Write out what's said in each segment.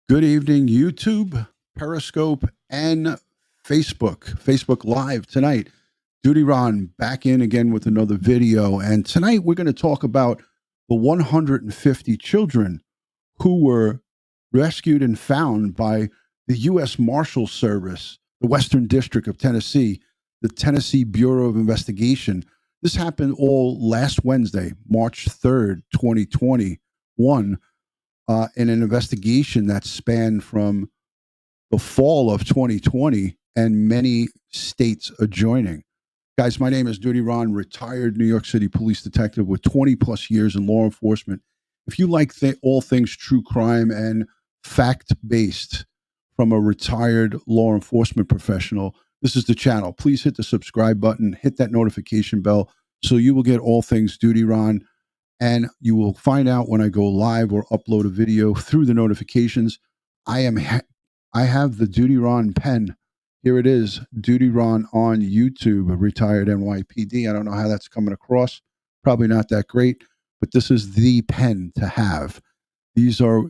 Good evening, YouTube, Periscope, and Facebook Live tonight. Dutyron back in again with another video. And tonight we're going to talk about the 150 children who were rescued and found by the U.S. Marshals Service, the Western District of Tennessee, the Tennessee Bureau of Investigation. This happened all last Wednesday, March 3rd, 2021. In an investigation that spanned from the fall of 2020 and many states adjoining. Guys, my name is Dutyron, retired New York City police detective with 20 plus years in law enforcement. If you like all things true crime and fact-based from a retired law enforcement professional, this is the channel. Please hit the subscribe button, hit that notification bell so you will get all things Dutyron. And you will find out when I go live or upload a video through the notifications. I have the Dutyron pen. Here it is, Dutyron on YouTube, Retired NYPD. I don't know how that's coming across. Probably not that great, but this is the pen to have. These are,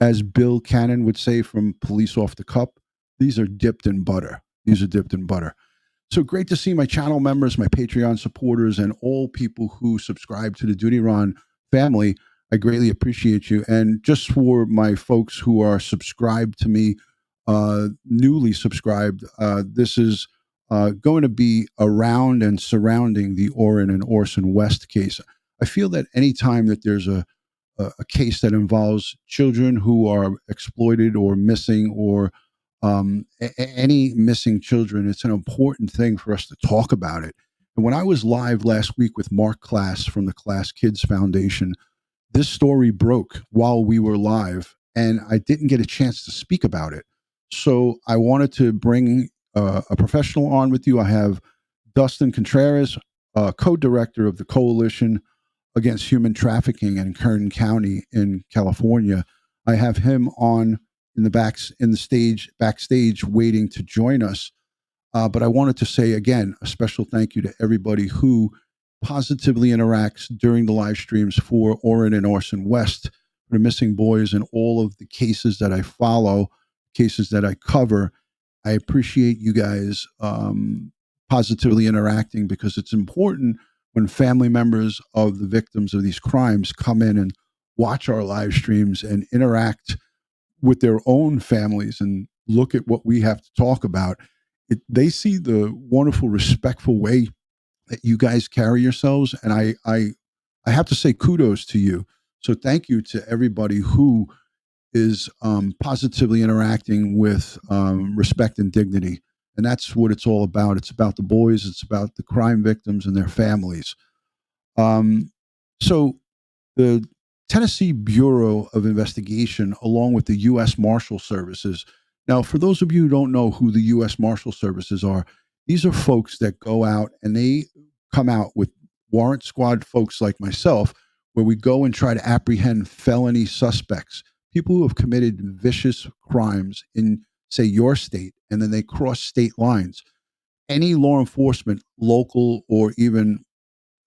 as Bill Cannon would say from Police Off the Cup, these are dipped in butter. These are dipped in butter. So great to see my channel members, my Patreon supporters, and all people who subscribe to the Dutyron family. I greatly appreciate you. And just for my folks who are subscribed to me, newly subscribed, this is going to be around and surrounding the Orrin and Orson West case. I feel that anytime that there's a case that involves children who are exploited or missing or any missing children, it's an important thing for us to talk about it. And when I was live last week with Mark Class from the Class Kids Foundation, this story broke while we were live, and I didn't get a chance to speak about it. So I wanted to bring a professional on with you. I have Dustin Contreas, Co Director of the Coalition Against Human Trafficking in Kern County in California. I have him on in the backstage waiting to join us. But I wanted to say again, a special thank you to everybody who positively interacts during the live streams for Orrin and Orson West, for the missing boys, and all of the cases that I follow, cases that I cover. I appreciate you guys positively interacting, because it's important when family members of the victims of these crimes come in and watch our live streams and interact with their own families and look at what we have to talk about. They see the wonderful, respectful way that you guys carry yourselves, and I have to say kudos to you. So thank you to everybody who is positively interacting with respect and dignity, and that's what it's all about. It's about the boys. It's about the crime victims and their families. So the Tennessee Bureau of Investigation, along with the U.S. Marshal Services. Now, for those of you who don't know who the U.S. Marshal Services are, these are folks that go out and they come out with warrant squad folks like myself, where we go and try to apprehend felony suspects, people who have committed vicious crimes in, say, your state, and then they cross state lines. Any law enforcement, local or even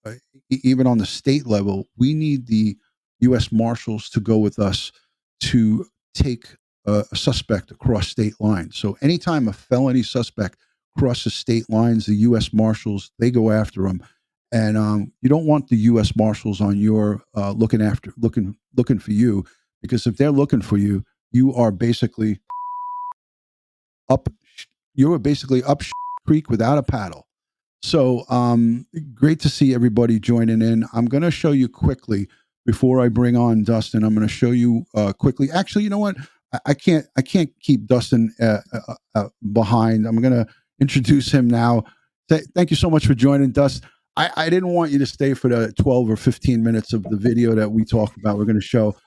on the state level, we need the U.S. Marshals to go with us to take a suspect across state lines. So anytime a felony suspect crosses state lines, the U.S. Marshals, they go after them. And you don't want the U.S. Marshals on your looking for you, because if they're looking for you, you are basically up creek without a paddle. So great to see everybody joining in. I'm going to show you quickly before I bring on Dustin. I'm going to show you quickly. Actually, you know what? I can't keep Dustin behind. I'm going to introduce him now. Thank you so much for joining, Dustin. I didn't want you to stay for the 12 or 15 minutes of the video that we talked about. We're going to show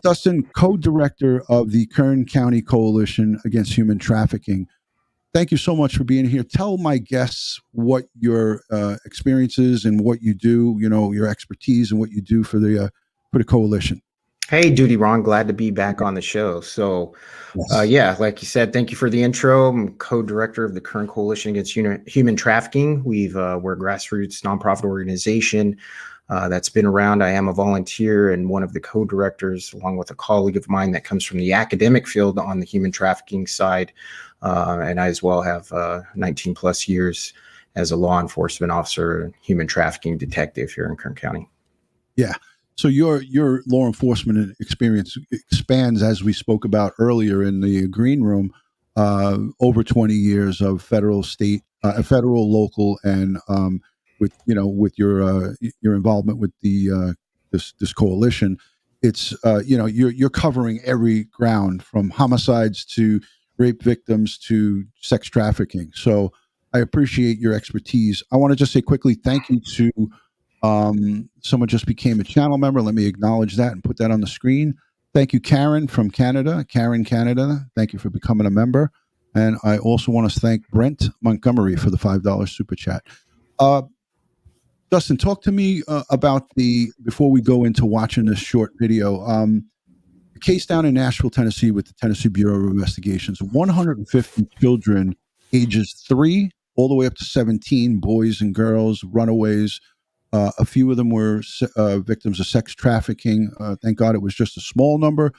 Dustin, co-director of the Kern County Coalition Against Human Trafficking. Thank you so much for being here. Tell my guests what your experience is and what you do, your expertise and what you do for the coalition. Hey, Dutyron, glad to be back on the show. So, yeah, like you said, thank you for the intro. I'm co-director of the Kern Coalition Against Human Trafficking. We're a grassroots nonprofit organization that's been around. I am a volunteer and one of the co-directors, along with a colleague of mine that comes from the academic field on the human trafficking side. And I as well have 19 plus years as a law enforcement officer, human trafficking detective here in Kern County. Yeah. So your law enforcement experience expands, as we spoke about earlier in the green room, over 20 years of federal, state, federal, local, and with your involvement with the this coalition. It's you're covering every ground from homicides to rape victims to sex trafficking. So I appreciate your expertise. I want to just say quickly thank you to someone just became a channel member. Let me acknowledge that and put that on the screen. Thank you, Karen from Canada. Karen, Canada, thank you for becoming a member. And I also want to thank Brent Montgomery for the $5 super chat. Dustin, talk to me about before we go into watching this short video, the case down in Nashville, Tennessee with the Tennessee Bureau of Investigations, 150 children ages 3 all the way up to 17, boys and girls, runaways. A few of them were victims of sex trafficking. Thank God it was just a small number.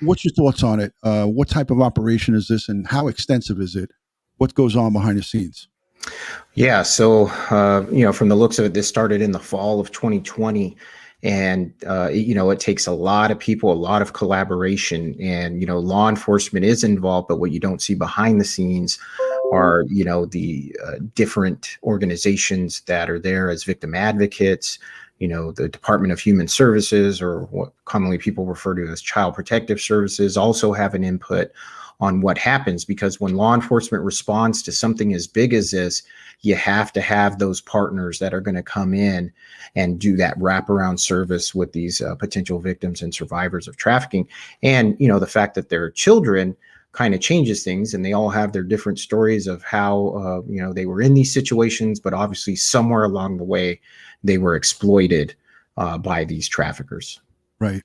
What's your thoughts on it? What type of operation is this and how extensive is it? What goes on behind the scenes? Yeah, so, from the looks of it, this started in the fall of 2020. And, it takes a lot of people, a lot of collaboration, and, law enforcement is involved, but what you don't see behind the scenes are, the different organizations that are there as victim advocates, the Department of Human Services, or what commonly people refer to as Child Protective Services, also have an input on what happens, because when law enforcement responds to something as big as this, you have to have those partners that are going to come in and do that wraparound service with these potential victims and survivors of trafficking. And, the fact that they're children kind of changes things, and they all have their different stories of how, they were in these situations, but obviously somewhere along the way, they were exploited by these traffickers. Right.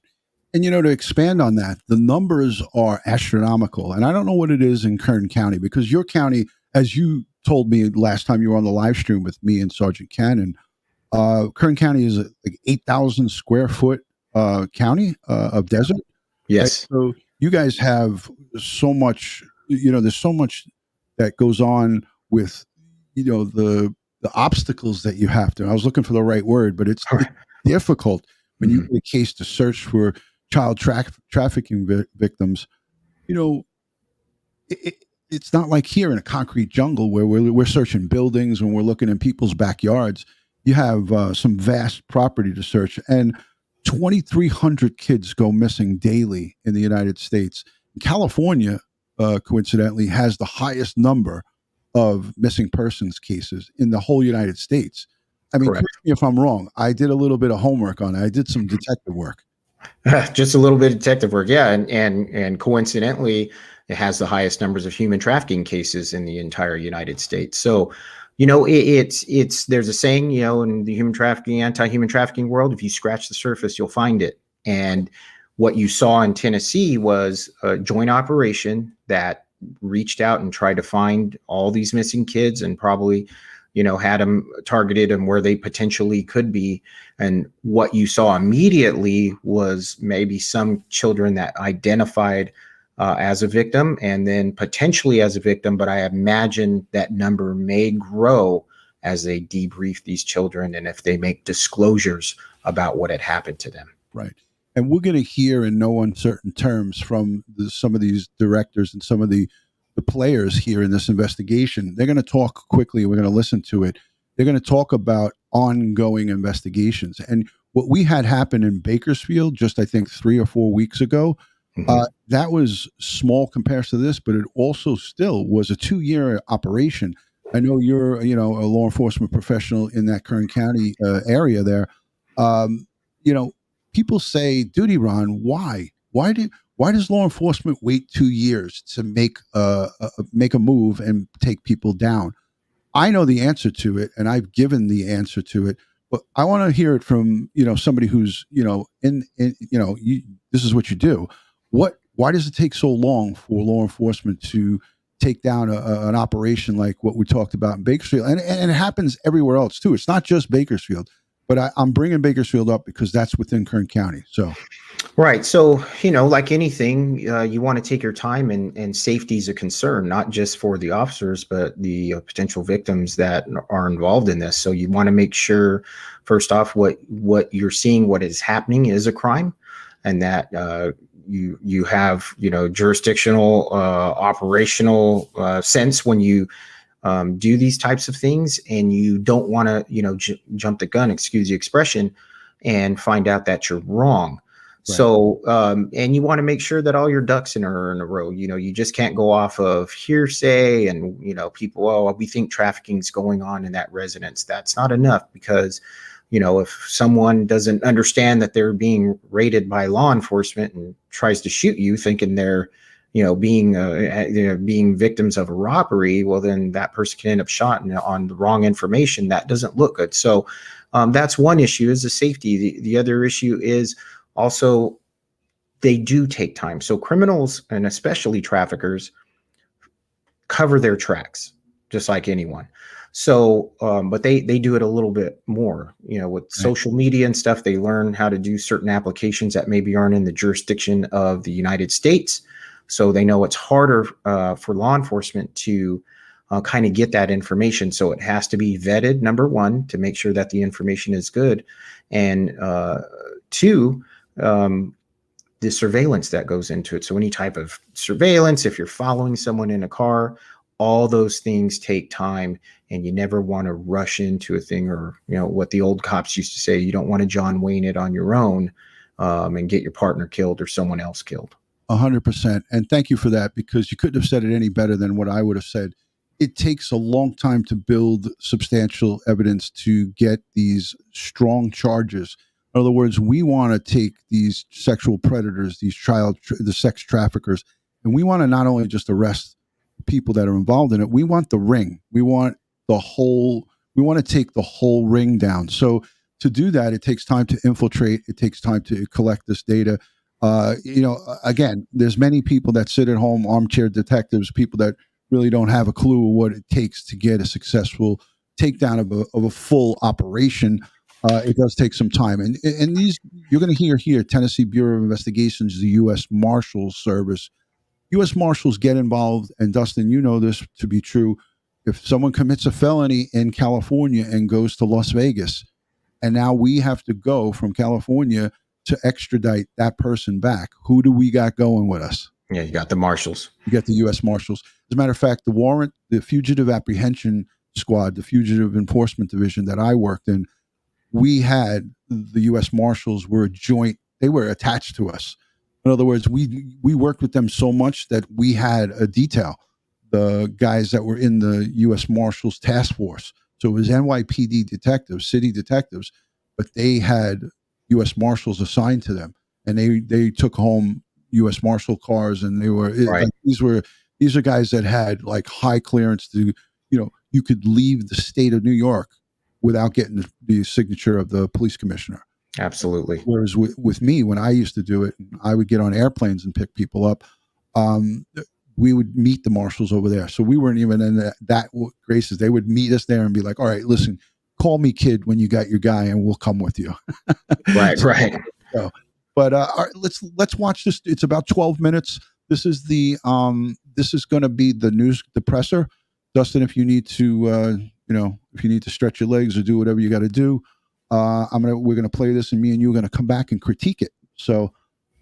And, to expand on that, the numbers are astronomical. And I don't know what it is in Kern County, because your county, as you told me last time you were on the live stream with me and Sergeant Cannon, Kern County is like 8,000 square foot county of desert. Yes. Right? So you guys have so much, there's so much that goes on with, the obstacles that you have to. I was looking for the right word, but it's difficult when you get a case to search for child trafficking victims. It's not like here in a concrete jungle where we're searching buildings and we're looking in people's backyards. You have some vast property to search, and 2,300 kids go missing daily in the United States. California, coincidentally, has the highest number of missing persons cases in the whole United States. I mean, correct me if I'm wrong. I did a little bit of homework on it. I did some detective work. Just a little bit of detective work, yeah, and coincidentally, it has the highest numbers of human trafficking cases in the entire United States. So, it's there's a saying, in the human trafficking, anti-human trafficking world, if you scratch the surface, you'll find it. And what you saw in Tennessee was a joint operation that reached out and tried to find all these missing kids, and probably, had them targeted and where they potentially could be. And what you saw immediately was maybe some children that identified as a victim, and then potentially as a victim. But I imagine that number may grow as they debrief these children and if they make disclosures about what had happened to them. Right. And we're going to hear in no uncertain terms from some of these directors and some of the players here in this investigation. They're going to talk quickly. We're going to listen to it. They're going to talk about ongoing investigations. And what we had happen in Bakersfield just, I think, 3 or 4 weeks ago, that was small compared to this, but it also still was a 2-year operation. I know you're, a law enforcement professional in that Kern County area there. People say, Dutyron, why? Why does law enforcement wait 2 years to make a move and take people down? I know the answer to it, and I've given the answer to it, but I want to hear it from somebody who's this is what you do. Why does it take so long for law enforcement to take down an operation like what we talked about in Bakersfield? And it happens everywhere else too. It's not just Bakersfield. But I'm bringing Bakersfield up because that's within Kern County. So. Right. So, like anything, you want to take your time, and safety is a concern, not just for the officers, but the potential victims that are involved in this. So you want to make sure, first off, what you're seeing, what is happening is a crime, and that you have, jurisdictional, operational sense when you do these types of things, and you don't want to, jump the gun, excuse the expression, and find out that you're wrong. Right. So, and you want to make sure that all your ducks are in a row. You just can't go off of hearsay and, people, oh, we think trafficking is going on in that residence. That's not enough, because, if someone doesn't understand that they're being raided by law enforcement and tries to shoot you thinking they're, being victims of a robbery, well, then that person can end up shot on the wrong information. That doesn't look good. So that's one issue, is the safety. The other issue is also, they do take time. So criminals, and especially traffickers, cover their tracks just like anyone. So, but they do it a little bit more, with social media and stuff. They learn how to do certain applications that maybe aren't in the jurisdiction of the United States. So they know it's harder for law enforcement to kind of get that information. So it has to be vetted, number one, to make sure that the information is good. And two, the surveillance that goes into it. So any type of surveillance, if you're following someone in a car, all those things take time, and you never want to rush into a thing, or, what the old cops used to say, you don't want to John Wayne it on your own and get your partner killed or someone else killed. 100%. And thank you for that, because you couldn't have said it any better than what I would have said. It takes a long time to build substantial evidence to get these strong charges. In other words, we want to take these sexual predators, the sex traffickers, and we want to not only just arrest people that are involved in it, we want the ring. We want to take the whole ring down. So to do that, it takes time to infiltrate. It takes time to collect this data. Again, there's many people that sit at home, armchair detectives, people that really don't have a clue of what it takes to get a successful takedown of a full operation. It does take some time. And these, you're going to hear here, Tennessee Bureau of Investigations, the U.S. Marshals Service. U.S. Marshals get involved, and Dustin, you know this to be true. If someone commits a felony in California and goes to Las Vegas, and now we have to go from California to extradite that person back, who do we got going with us? Yeah, you got the Marshals. You got the U.S. Marshals. As a matter of fact, the Fugitive Apprehension Squad, the Fugitive Enforcement Division that I worked in, we had the U.S. Marshals were they were attached to us. In other words, we worked with them so much that we had a detail, the guys that were in the U.S. Marshals task force. So it was NYPD detectives, city detectives, but they had U.S. Marshals assigned to them, and they took home U.S. Marshal cars, and they were right. These are guys that had like high clearance to, you could leave the state of New York without getting the signature of the police commissioner. Absolutely. Whereas with me, when I used to do it, I would get on airplanes and pick people up. We would meet the marshals over there. So we weren't even in that graces. They would meet us there and be like, all right, listen, call me kid when you got your guy and we'll come with you. Right. So, but all right, let's watch this. It's about 12 minutes. This is going to be the news, the presser. Dustin, if you need to, if you need to stretch your legs or do whatever you got to do, we're gonna play this, and me and you are gonna come back and critique it. So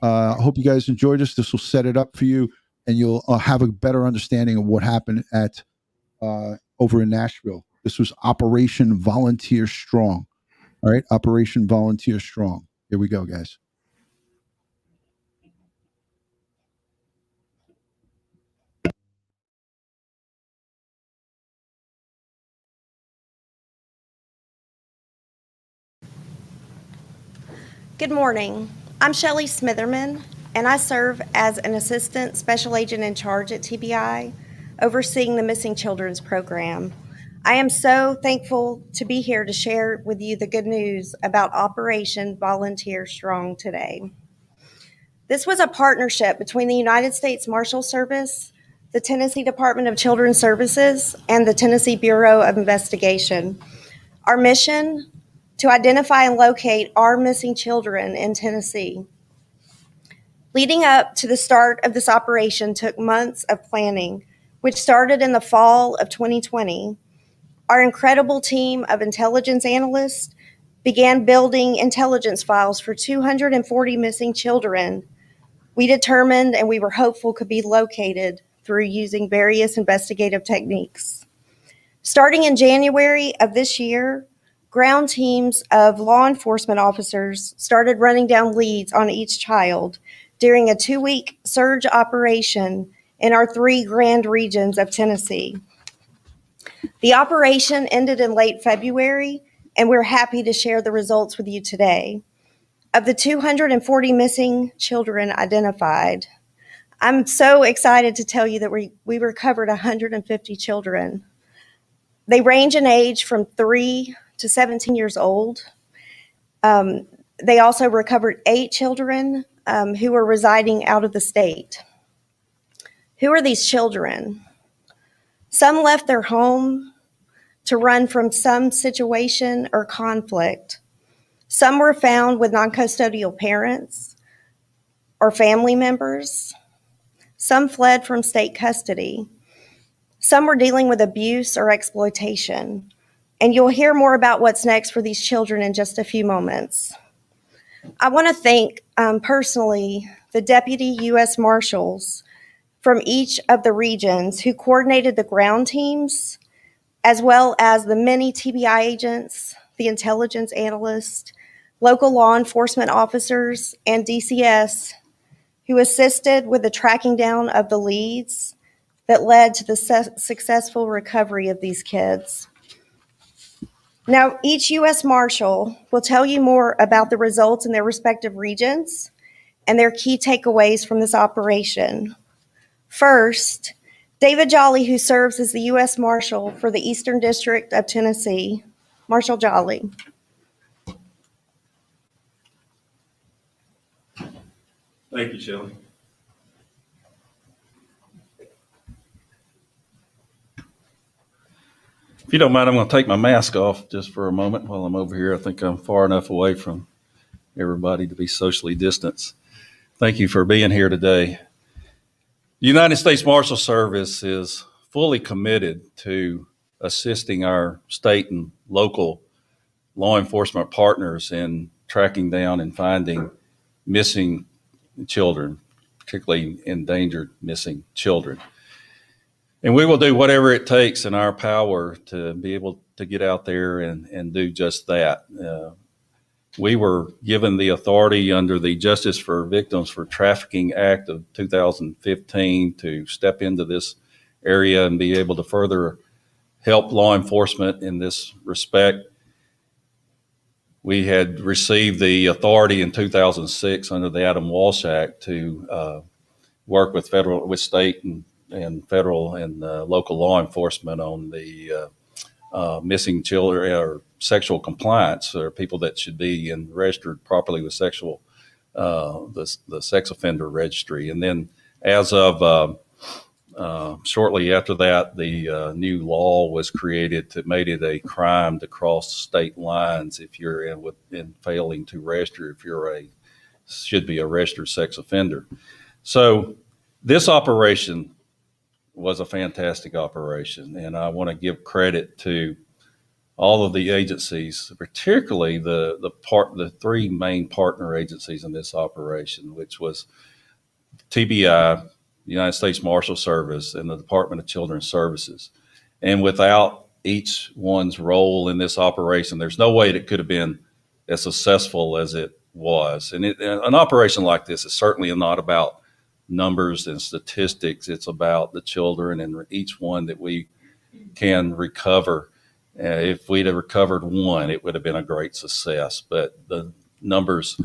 I hope you guys enjoyed this. This will set it up for you, and you'll have a better understanding of what happened at over in Nashville. This was Operation Volunteer Strong. All right, Operation Volunteer Strong. Here we go, guys. Good morning. I'm Shelley Smitherman, and I serve as an Assistant Special Agent in Charge at TBI, overseeing the Missing Children's Program. I am so thankful to be here to share with you the good news about Operation Volunteer Strong today. This was a partnership between the United States Marshals Service, the Tennessee Department of Children's Services, and the Tennessee Bureau of Investigation. Our mission: to identify and locate our missing children in Tennessee. Leading up to the start of this operation took months of planning, which started in the fall of 2020. Our incredible team of intelligence analysts began building intelligence files for 240 missing children we determined and we were hopeful could be located through using various investigative techniques. Starting in January of this year, ground teams of law enforcement officers started running down leads on each child during a 2-week surge operation in our 3 grand regions of Tennessee. The operation ended in late February, and we're happy to share the results with you today. Of the 240 missing children identified, I'm so excited to tell you that we recovered 150 children. They range in age from 3 to 17 years old. They also recovered 8 children who were residing out of the state. Who are these children? Some left their home to run from some situation or conflict. Some were found with non-custodial parents or family members. Some fled from state custody. Some were dealing with abuse or exploitation. And you'll hear more about what's next for these children in just a few moments. I want to thank personally the Deputy U.S. Marshals from each of the regions who coordinated the ground teams, as well as the many TBI agents, the intelligence analysts, local law enforcement officers, and DCS who assisted with the tracking down of the leads that led to the successful recovery of these kids. Now, each U.S. Marshal will tell you more about the results in their respective regions and their key takeaways from this operation. First, David Jolly, who serves as the U.S. Marshal for the Eastern District of Tennessee. Marshal Jolly. Thank you, Shelley. If you don't mind, I'm going to take my mask off just for a moment while I'm over here. I think I'm far enough away from everybody to be socially distanced. Thank you for being here today. The United States Marshals Service is fully committed to assisting our state and local law enforcement partners in tracking down and finding missing children, particularly endangered missing children. And we will do whatever it takes in our power to be able to get out there and do just that. We were given the authority under the Justice for Victims for Trafficking Act of 2015 to step into this area and be able to further help law enforcement in this respect. We had received the authority in 2006 under the Adam Walsh Act to work with state and federal and local law enforcement on the missing children or sexual compliance, or people that should be registered properly with the sex offender registry. And then as of shortly after that, the new law was created that made it a crime to cross state lines if you're in failing to register, if should be a registered sex offender. So this operation was a fantastic operation, and I want to give credit to all of the agencies, particularly the 3 main partner agencies in this operation, which was TBI, the United States Marshals Service, and the Department of Children's Services. And without each one's role in this operation, there's no way it could have been as successful as it was. And an operation like this is certainly not about numbers and statistics. It's about the children and each one that we can recover. If we'd have recovered one, it would have been a great success. But the numbers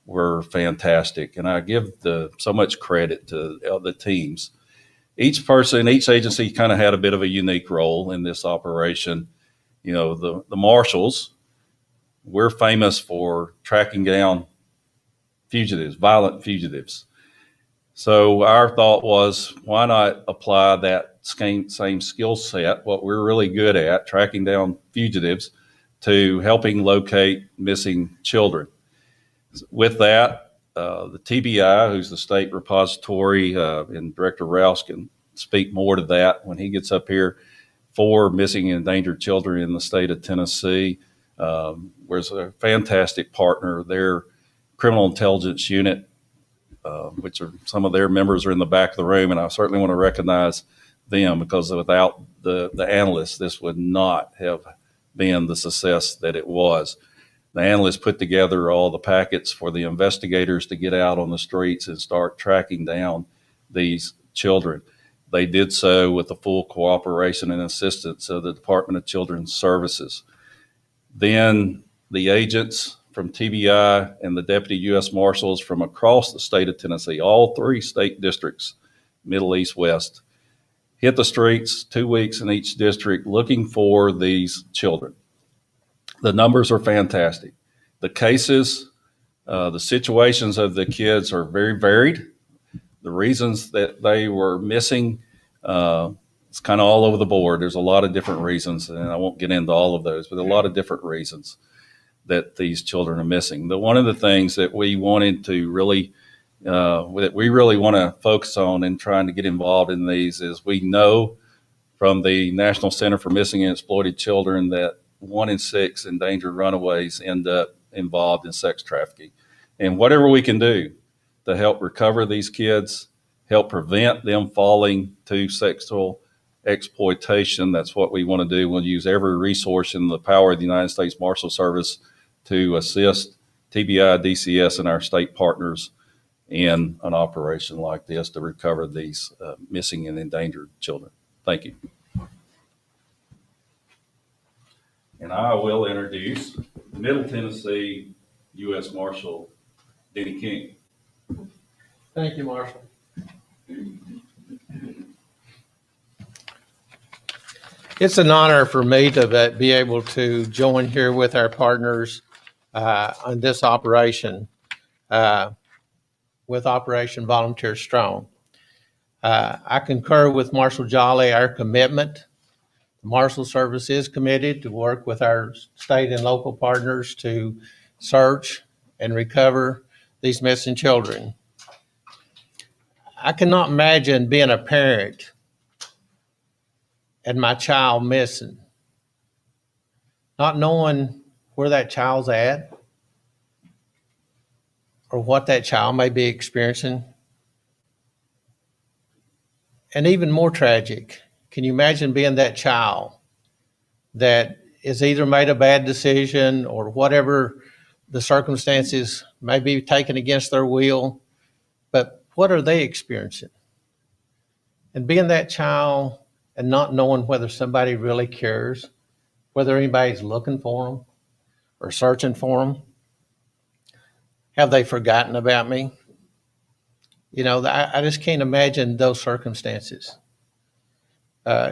were fantastic, and I give so much credit to the teams. Each agency kind of had a bit of a unique role in this operation. You know, the Marshals, we're famous for tracking down fugitives, violent fugitives. So our thought was, why not apply that same skill set, what we're really good at, tracking down fugitives, to helping locate missing children. With that, the TBI, who's the state repository, and Director Rouse can speak more to that when he gets up here, for missing and endangered children in the state of Tennessee. Was a fantastic partner. Their criminal intelligence unit, which are some of their members are in the back of the room, and I certainly want to recognize them, because without the analysts, this would not have been the success that it was. The analysts put together all the packets for the investigators to get out on the streets and start tracking down these children. They did so with the full cooperation and assistance of the Department of Children's Services. Then the agents from TBI and the Deputy U.S. Marshals from across the state of Tennessee, all 3 state districts, Middle, East, West, hit the streets 2 weeks in each district looking for these children. The numbers are fantastic. The cases, the situations of the kids are very varied. The reasons that they were missing, it's kind of all over the board. There's a lot of different reasons, and I won't get into all of those, but a lot of different reasons that these children are missing. One of the things that we wanted to really, that we really want to focus on in trying to get involved in these is, we know from the National Center for Missing and Exploited Children that 1 in 6 endangered runaways end up involved in sex trafficking. And whatever we can do to help recover these kids, help prevent them falling to sexual exploitation, that's what we want to do. We'll use every resource in the power of the United States Marshals Service to assist TBI, DCS, and our state partners in an operation like this to recover these missing and endangered children. Thank you. And I will introduce Middle Tennessee U.S. Marshal Denny King. Thank you, Marshal. It's an honor for me to be able to join here with our partners on this operation, with Operation Volunteer Strong. I concur with Marshal Jolly, our commitment. The Marshal Service is committed to work with our state and local partners to search and recover these missing children. I cannot imagine being a parent and my child missing, not knowing where that child's at or what that child may be experiencing. And even more tragic, can you imagine being that child that is either made a bad decision or whatever the circumstances may be taken against their will, but what are they experiencing? And being that child and not knowing whether somebody really cares, whether anybody's looking for them or searching for them. Have they forgotten about me? You know, I just can't imagine those circumstances.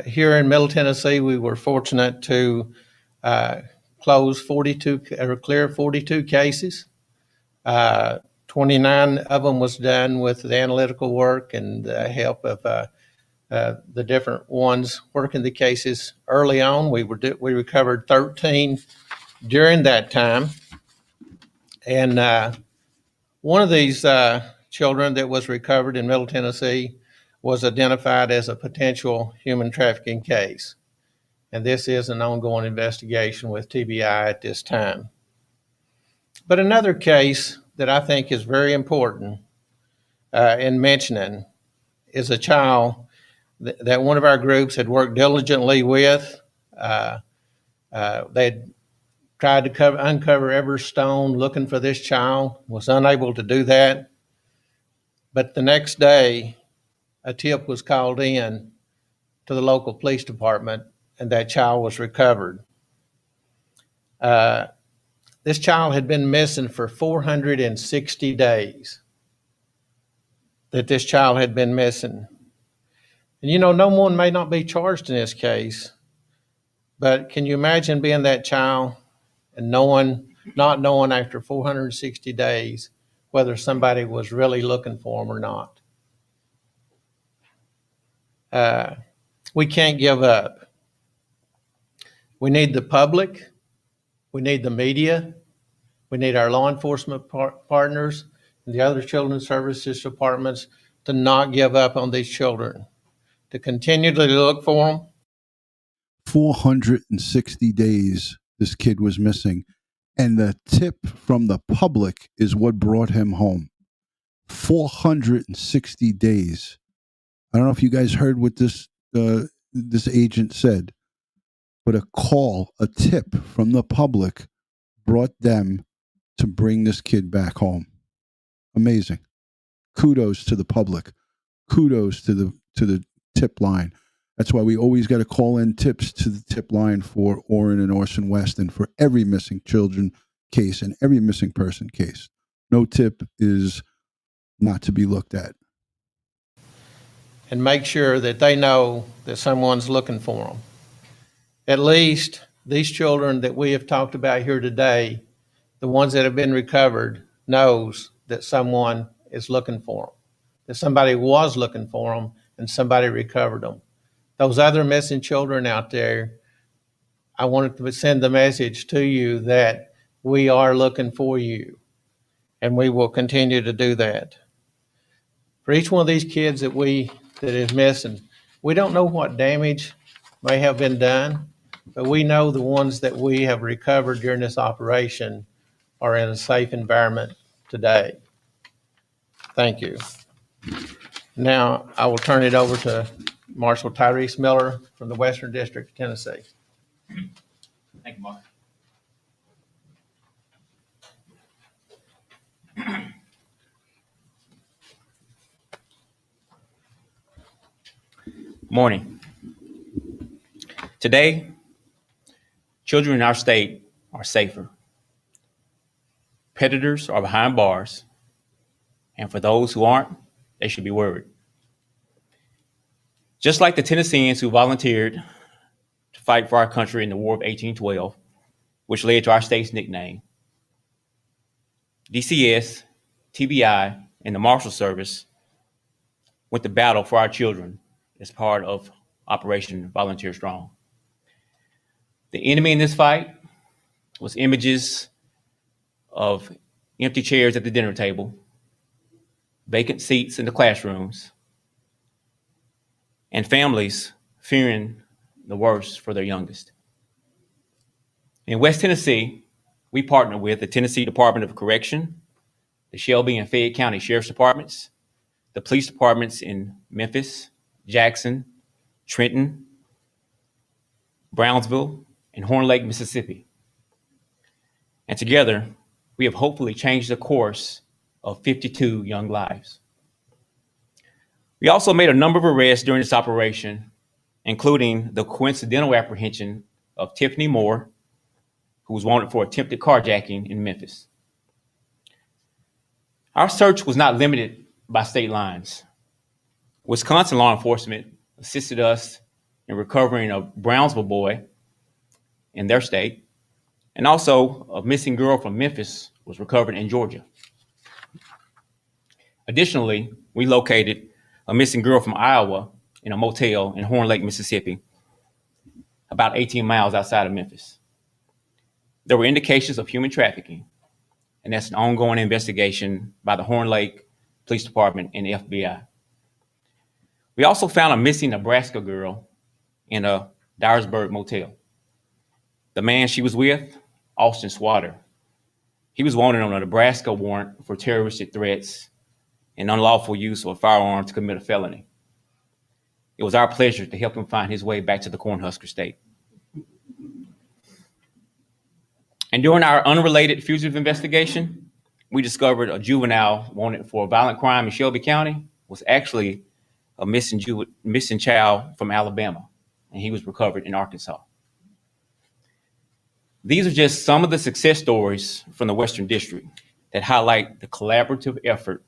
Here in Middle Tennessee, we were fortunate to close 42 or clear 42 cases. 29 of them was done with the analytical work and the help of the different ones working the cases early on. We recovered 13 during that time. And one of these children that was recovered in Middle Tennessee was identified as a potential human trafficking case. And this is an ongoing investigation with TBI at this time. But another case that I think is very important in mentioning is a child that one of our groups had worked diligently with. They'd tried to uncover every stone looking for this child, was unable to do that. But the next day, a tip was called in to the local police department, and that child was recovered. This child had been missing for 460 days. That this child had been missing. And you know, no one may not be charged in this case, but can you imagine being that child and not knowing after 460 days whether somebody was really looking for them or not? We can't give up. We need the public, We need the media. We need our law enforcement partners and the other children's services departments to not give up on these children, to continually look for them. 460 days this kid was missing. And the tip from the public is what brought him home. 460 days. I don't know if you guys heard what this agent said, but a tip from the public brought them to bring this kid back home. Amazing. Kudos to the public. Kudos to the tip line. That's why we always got to call in tips to the tip line for Orrin and Orson West and for every missing children case and every missing person case. No tip is not to be looked at. And make sure that they know that someone's looking for them. At least these children that we have talked about here today, the ones that have been recovered, knows that someone is looking for them, that somebody was looking for them and somebody recovered them. Those other missing children out there, I wanted to send the message to you that we are looking for you, and we will continue to do that. For each one of these kids that is missing, we don't know what damage may have been done, but we know the ones that we have recovered during this operation are in a safe environment today. Thank you. Now I will turn it over to Marshal Tyrese Miller from the Western District of Tennessee. Thank you, Mark. Morning. Today, children in our state are safer. Predators are behind bars, and for those who aren't, they should be worried. Just like the Tennesseans who volunteered to fight for our country in the War of 1812, which led to our state's nickname, DCS, TBI, and the Marshals Service went to battle for our children as part of Operation Volunteer Strong. The enemy in this fight was images of empty chairs at the dinner table, vacant seats in the classrooms, and families fearing the worst for their youngest. In West Tennessee, we partner with the Tennessee Department of Correction, the Shelby and Fayette County Sheriff's Departments, the police departments in Memphis, Jackson, Trenton, Brownsville, and Horn Lake, Mississippi. And together, we have hopefully changed the course of 52 young lives. We also made a number of arrests during this operation, including the coincidental apprehension of Tiffany Moore, who was wanted for attempted carjacking in Memphis. Our search was not limited by state lines. Wisconsin law enforcement assisted us in recovering a Brownsville boy in their state, and also a missing girl from Memphis was recovered in Georgia. Additionally, we located a missing girl from Iowa in a motel in Horn Lake, Mississippi, about 18 miles outside of Memphis. There were indications of human trafficking, and that's an ongoing investigation by the Horn Lake Police Department and the FBI. We also found a missing Nebraska girl in a Dyersburg motel. The man she was with, Austin Swatter, he was wanted on a Nebraska warrant for terroristic threats and unlawful use of a firearm to commit a felony. It was our pleasure to help him find his way back to the Cornhusker State. And during our unrelated fugitive investigation, we discovered a juvenile wanted for a violent crime in Shelby County was actually a missing child from Alabama, and he was recovered in Arkansas. These are just some of the success stories from the Western District that highlight the collaborative effort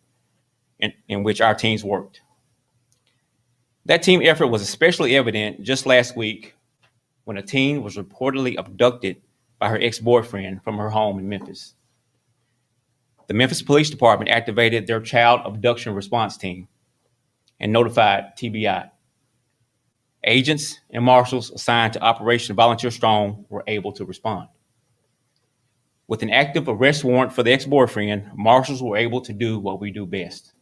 in which our teams worked. That team effort was especially evident just last week when a teen was reportedly abducted by her ex-boyfriend from her home in Memphis. The Memphis Police Department activated their child abduction response team and notified TBI. Agents and marshals assigned to Operation Volunteer Strong were able to respond. With an active arrest warrant for the ex-boyfriend, marshals were able to do what we do best,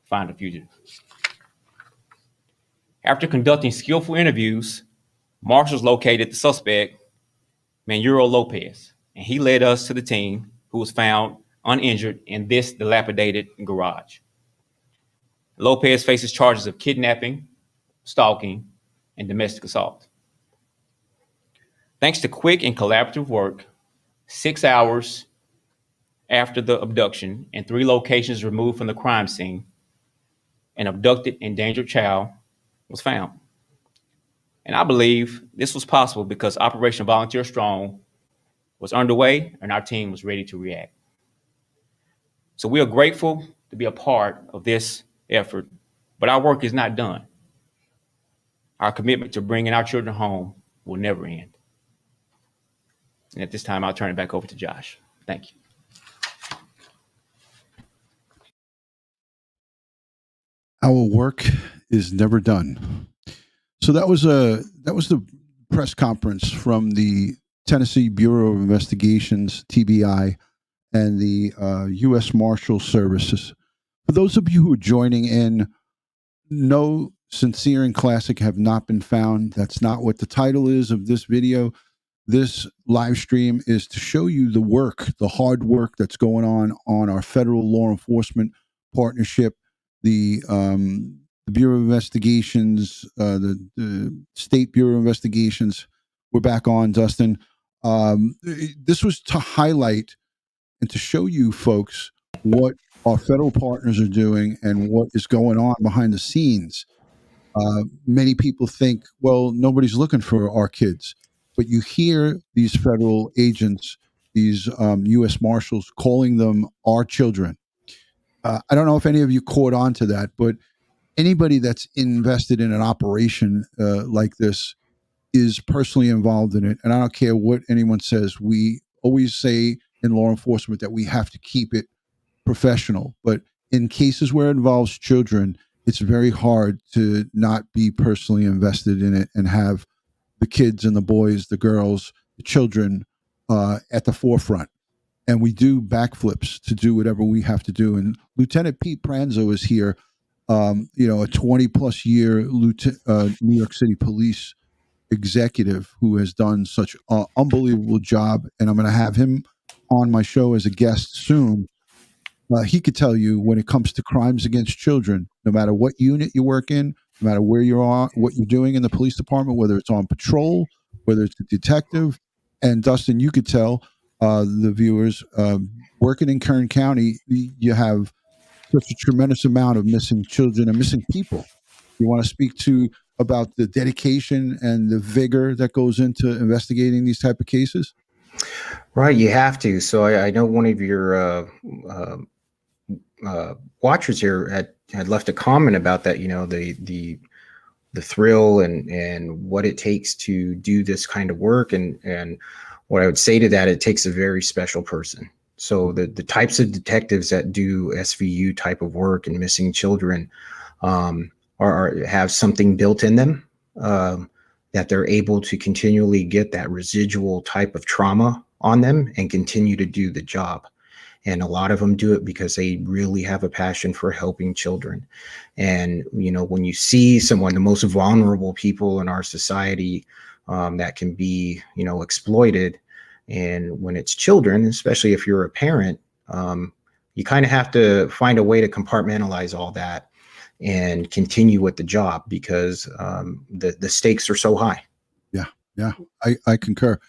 find a fugitive. After conducting skillful interviews, marshals located the suspect, Manuel Lopez, and he led us to the team, who was found uninjured in this dilapidated garage. Lopez faces charges of kidnapping, stalking, and domestic assault. Thanks to quick and collaborative work, 6 hours after the abduction and 3 locations removed from the crime scene, an abducted, endangered child was found. And I believe this was possible because Operation Volunteer Strong was underway and our team was ready to react. So we are grateful to be a part of this effort, but our work is not done. Our commitment to bringing our children home will never end. And at this time, I'll turn it back over to Josh. Thank you. Our work is never done. So that was the press conference from the Tennessee Bureau of Investigations, TBI, and the U.S. Marshals Services. For those of you who are joining in, no sincere and classic have not been found. That's not what the title is of this video. This live stream is to show you the work, the hard work that's going on our federal law enforcement partnership, the Bureau of Investigations, the State Bureau of Investigations. We're back on, Dustin. This was to highlight and to show you folks what our federal partners are doing and what is going on behind the scenes. Many people think, well, nobody's looking for our kids. But you hear these federal agents, these U.S. Marshals, calling them our children. I don't know if any of you caught on to that, but anybody that's invested in an operation like this is personally involved in it. And I don't care what anyone says. We always say in law enforcement that we have to keep it professional. But in cases where it involves children, it's very hard to not be personally invested in it and have the kids and the boys, the girls, the children at the forefront. And we do backflips to do whatever we have to do. And Lieutenant Pete Pranzo is here, a 20-plus year New York City police executive who has done such an unbelievable job. And I'm going to have him on my show as a guest soon. He could tell you when it comes to crimes against children, no matter what unit you work in, no matter where you are, what you're doing in the police department, whether it's on patrol, whether it's a detective. And Dustin, you could tell the viewers, working in Kern County, you have such a tremendous amount of missing children and missing people. You want to speak about the dedication and the vigor that goes into investigating these type of cases? Right, you have to. So I know one of your watchers here had left a comment about that. The thrill and what it takes to do this kind of work, and what I would say to that, it takes a very special person. So the types of detectives that do SVU type of work and missing children have something built in them that they're able to continually get that residual type of trauma on them and continue to do the job. And a lot of them do it because they really have a passion for helping children. And, when you see someone, the most vulnerable people in our society that can be, exploited, and when it's children, especially if you're a parent, you kind of have to find a way to compartmentalize all that and continue with the job because the stakes are so high. Yeah, I concur.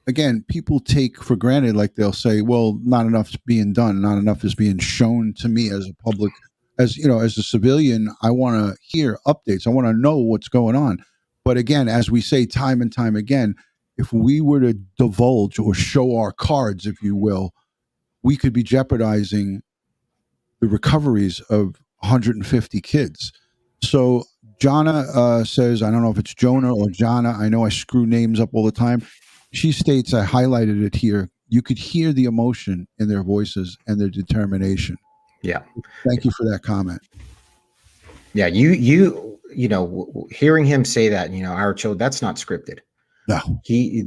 Again, people take for granted, like they'll say, well, not enough is being done. Not enough is being shown to me as a public, as a civilian. I want to hear updates. I want to know what's going on. But again, as we say time and time again, if we were to divulge or show our cards, if you will, we could be jeopardizing the recoveries of 150 kids. So Jonna says, I don't know if it's Jonah or Jonna. I know I screw names up all the time. She states, I highlighted it here, you could hear the emotion in their voices and their determination. Yeah. Thank you for that comment. Yeah, hearing him say that, our children, that's not scripted. No.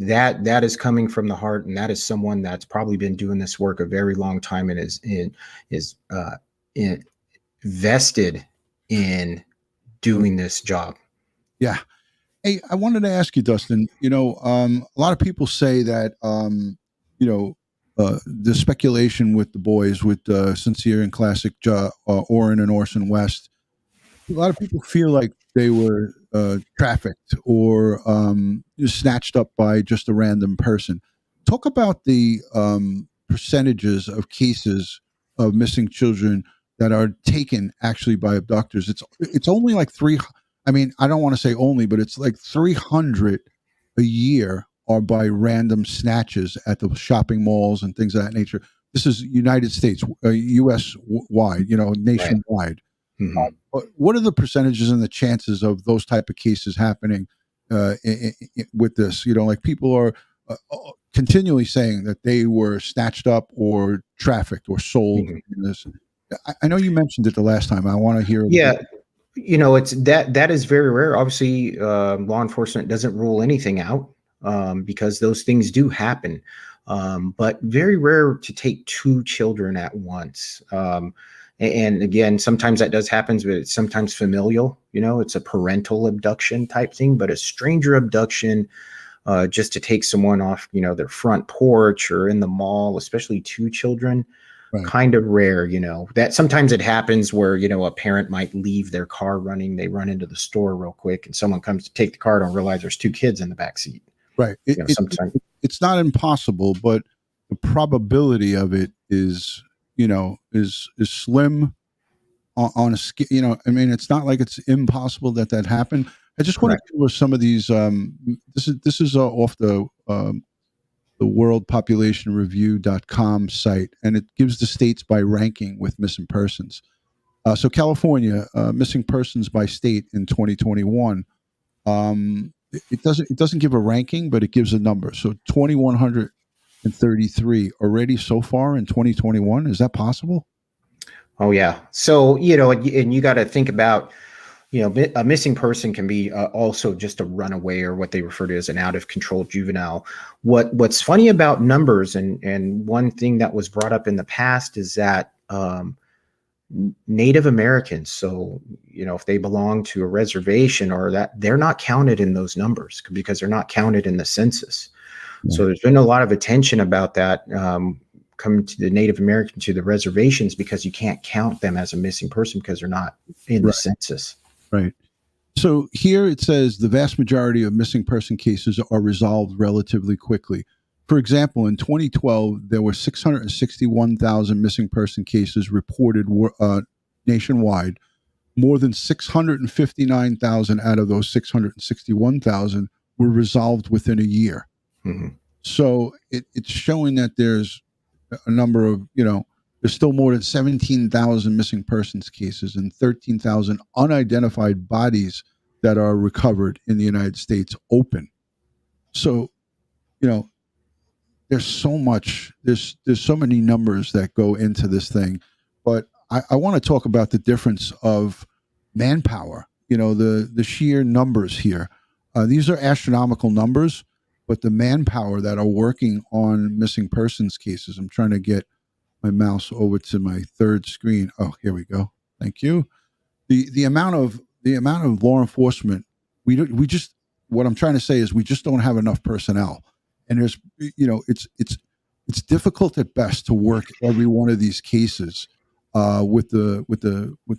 That is coming from the heart, and that is someone that's probably been doing this work a very long time and is vested in doing this job. Yeah. Hey, I wanted to ask you, Dustin, a lot of people say that, the speculation with the boys, with Sincere and Classic Orrin and Orson West, a lot of people feel like they were trafficked or snatched up by just a random person. Talk about the percentages of cases of missing children that are taken actually by abductors. It's only like three. I mean, I don't want to say only, but it's like 300 a year are by random snatches at the shopping malls and things of that nature. This is United States, U.S. wide, nationwide. Right. Mm-hmm. What are the percentages and the chances of those type of cases happening with this? Like people are continually saying that they were snatched up or trafficked or sold. Mm-hmm. In this. I know you mentioned it the last time. I want to hear. Yeah. It's that is very rare. Obviously, law enforcement doesn't rule anything out because those things do happen, but very rare to take two children at once. And again, sometimes that does happen, but it's sometimes familial. It's a parental abduction type thing, but a stranger abduction, just to take someone off, their front porch or in the mall, especially two children. Right. Kind of rare, that sometimes it happens where, a parent might leave their car running. They run into the store real quick and someone comes to take the car, don't realize there's two kids in the back seat. Right. Sometimes it's not impossible, but the probability of it is slim on a scale. It's not like it's impossible that happened. I just want to give some of these. This is off the worldpopulationreview.com site, and it gives the states by ranking with missing persons. So California, missing persons by state in 2021. It doesn't give a ranking, but it gives a number. So 2,133 already so far in 2021. Is that possible? Oh yeah. So and you got to think about. A missing person can be also just a runaway, or what they refer to as an out of control juvenile. What's funny about numbers, and one thing that was brought up in the past is that Native Americans, so if they belong to a reservation or that, they're not counted in those numbers because they're not counted in the census. Yeah. So there's been a lot of attention about that coming to the Native American, to the reservations, because you can't count them as a missing person because they're not in the census. Right. So here it says the vast majority of missing person cases are resolved relatively quickly. For example, in 2012, there were 661,000 missing person cases reported nationwide. More than 659,000 out of those 661,000 were resolved within a year. Mm-hmm. So it's showing that there's a number of, there's still more than 17,000 missing persons cases and 13,000 unidentified bodies that are recovered in the United States open. So, there's so much, there's so many numbers that go into this thing. But I want to talk about the difference of manpower, the sheer numbers here. These are astronomical numbers, but the manpower that are working on missing persons cases, I'm trying to get my mouse over to my third screen. Oh, here we go. Thank you. The amount of law enforcement, what I'm trying to say is we just don't have enough personnel, and there's it's difficult at best to work every one of these cases with the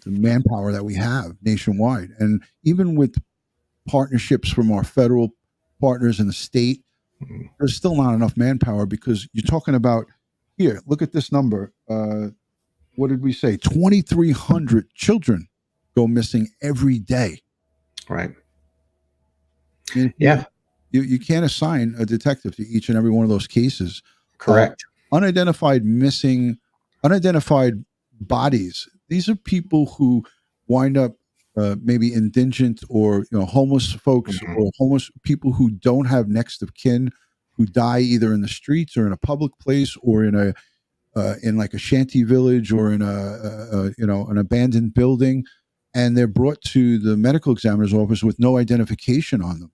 manpower that we have nationwide, and even with partnerships from our federal partners in the state, there's still not enough manpower because you're talking about. Here, look at this number. What did we say? 2,300 children go missing every day. Right. Yeah. You can't assign a detective to each and every one of those cases. Correct. Unidentified bodies. These are people who wind up maybe indigent or homeless folks, mm-hmm. or homeless people who don't have next of kin, who die either in the streets or in a public place or in like a shanty village or in an abandoned building, and they're brought to the medical examiner's office with no identification on them.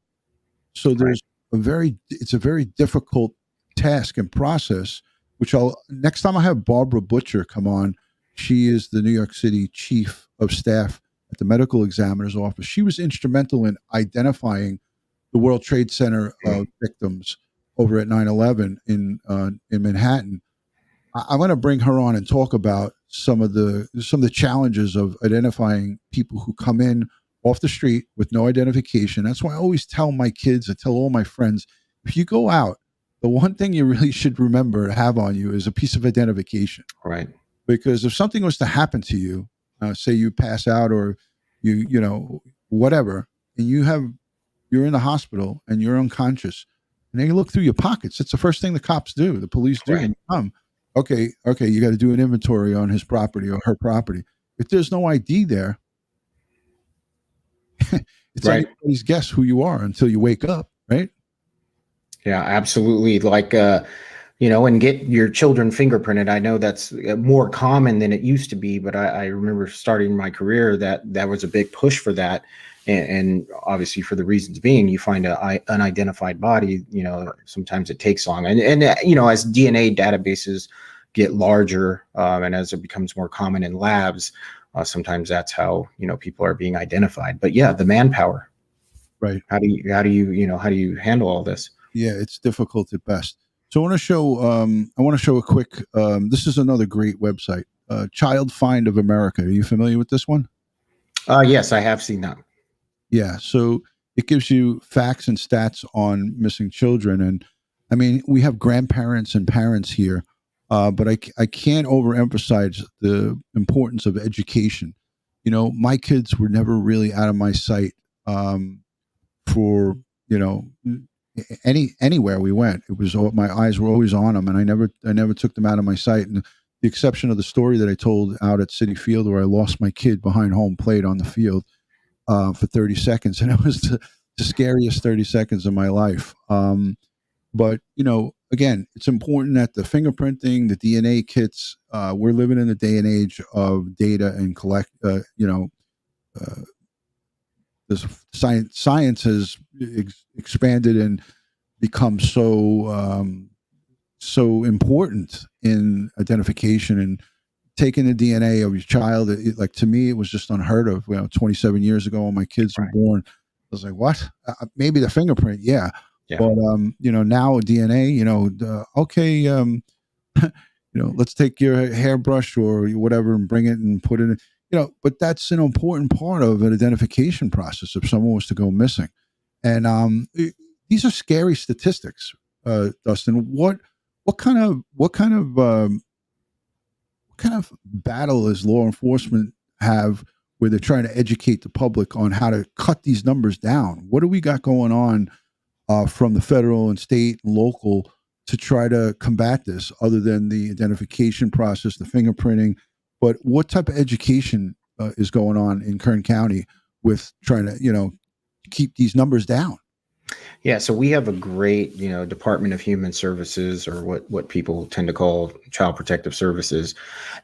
So there's it's a very difficult task and process, which next time I have Barbara Butcher come on. She is the New York City chief of staff at the medical examiner's office. She was instrumental in identifying the World Trade Center victims over at 9/11 in Manhattan. I want to bring her on and talk about some of the challenges of identifying people who come in off the street with no identification. That's why I always tell my kids, I tell all my friends, if you go out, the one thing you really should remember to have on you is a piece of identification. Right. Because if something was to happen to you, say you pass out or you know, whatever, and you're in the hospital and you're unconscious, and they look through your pockets. It's the first thing the cops do, the police do. Right. And come, okay, you got to do an inventory on his property or her property. If there's no ID there, it's Right. anybody's guess who you are until you wake up, right? Yeah, absolutely. Like, and get your children fingerprinted. I know that's more common than it used to be, but I remember starting my career that was a big push for that. And obviously for the reasons being, you find an unidentified body, sometimes it takes long. And as DNA databases get larger and as it becomes more common in labs, sometimes that's how, people are being identified. But yeah, the manpower. Right. How do you handle all this? Yeah, it's difficult at best. So I want to show a quick, this is another great website, Child Find of America. Are you familiar with this one? Yes, I have seen that. Yeah. So it gives you facts and stats on missing children. And I mean, we have grandparents and parents here, but I can't overemphasize the importance of education. My kids were never really out of my sight for, anywhere we went. It was my eyes were always on them, and I never took them out of my sight. And the exception of the story that I told out at Citi Field, where I lost my kid behind home plate on the field for 30 seconds, and it was the scariest 30 seconds of my life. But again, it's important that the fingerprinting, the DNA kits. We're living in the day and age of data and collect. This science has expanded and become so important in identification and taking the DNA of your child. Like to me, it was just unheard of. 27 years ago when my kids were born, I was like, what? Maybe the fingerprint, yeah. But now DNA, okay, let's take your hairbrush or whatever and bring it and put it in. But that's an important part of an identification process if someone was to go missing. And these are scary statistics, Dustin. What kind of battle does law enforcement have where they're trying to educate the public on how to cut these numbers down? What do we got going on from the federal and state and local to try to combat this, other than the identification process, the fingerprinting? But what type of education is going on in Kern County with trying to, keep these numbers down? Yeah, so we have a great, Department of Human Services, or what people tend to call Child Protective Services,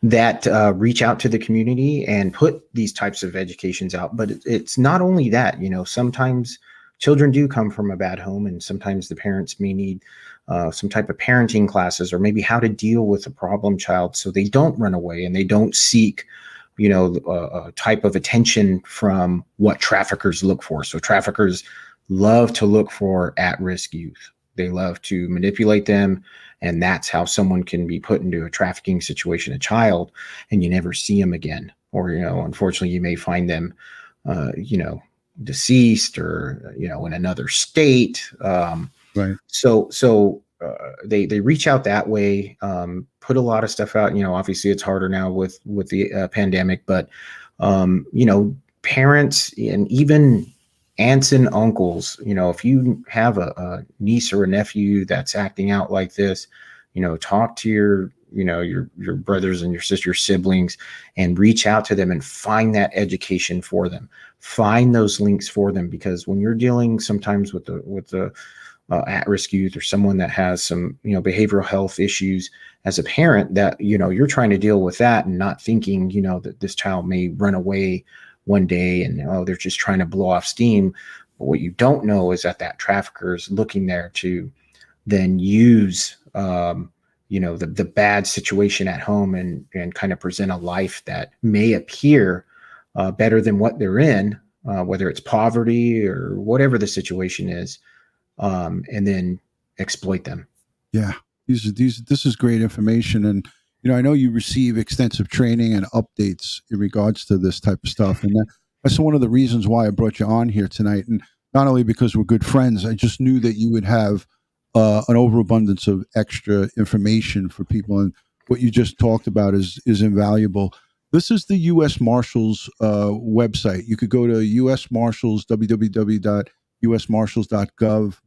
that reach out to the community and put these types of educations out. But it's not only that, sometimes children do come from a bad home, and sometimes the parents may need some type of parenting classes, or maybe how to deal with a problem child so they don't run away and they don't seek, a type of attention from what traffickers look for. So traffickers love to look for at-risk youth. They love to manipulate them, and that's how someone can be put into a trafficking situation, a child, and you never see them again. Or, unfortunately, you may find them, deceased or, in another state. Right. So they reach out that way, put a lot of stuff out. Obviously it's harder now with the pandemic, but parents and even aunts and uncles, if you have a niece or a nephew that's acting out like this, talk to your brothers and your sister siblings, and reach out to them and find that education for them. Find those links for them, because when you're dealing sometimes with the at-risk youth, or someone that has some, behavioral health issues, as a parent, that, you're trying to deal with that and not thinking, that this child may run away one day and, they're just trying to blow off steam. But what you don't know is that that trafficker is looking there to then use, the bad situation at home and kind of present a life that may appear better than what they're in, whether it's poverty or whatever the situation is, and then exploit them. Yeah, this is great information, and I know you receive extensive training and updates in regards to this type of stuff, and that's one of the reasons why I brought you on here tonight. And not only because we're good friends, I just knew that you would have an overabundance of extra information for people, and what you just talked about is invaluable. This is the U.S. Marshals website. You could go to U.S. Marshals, www.usmarshals.gov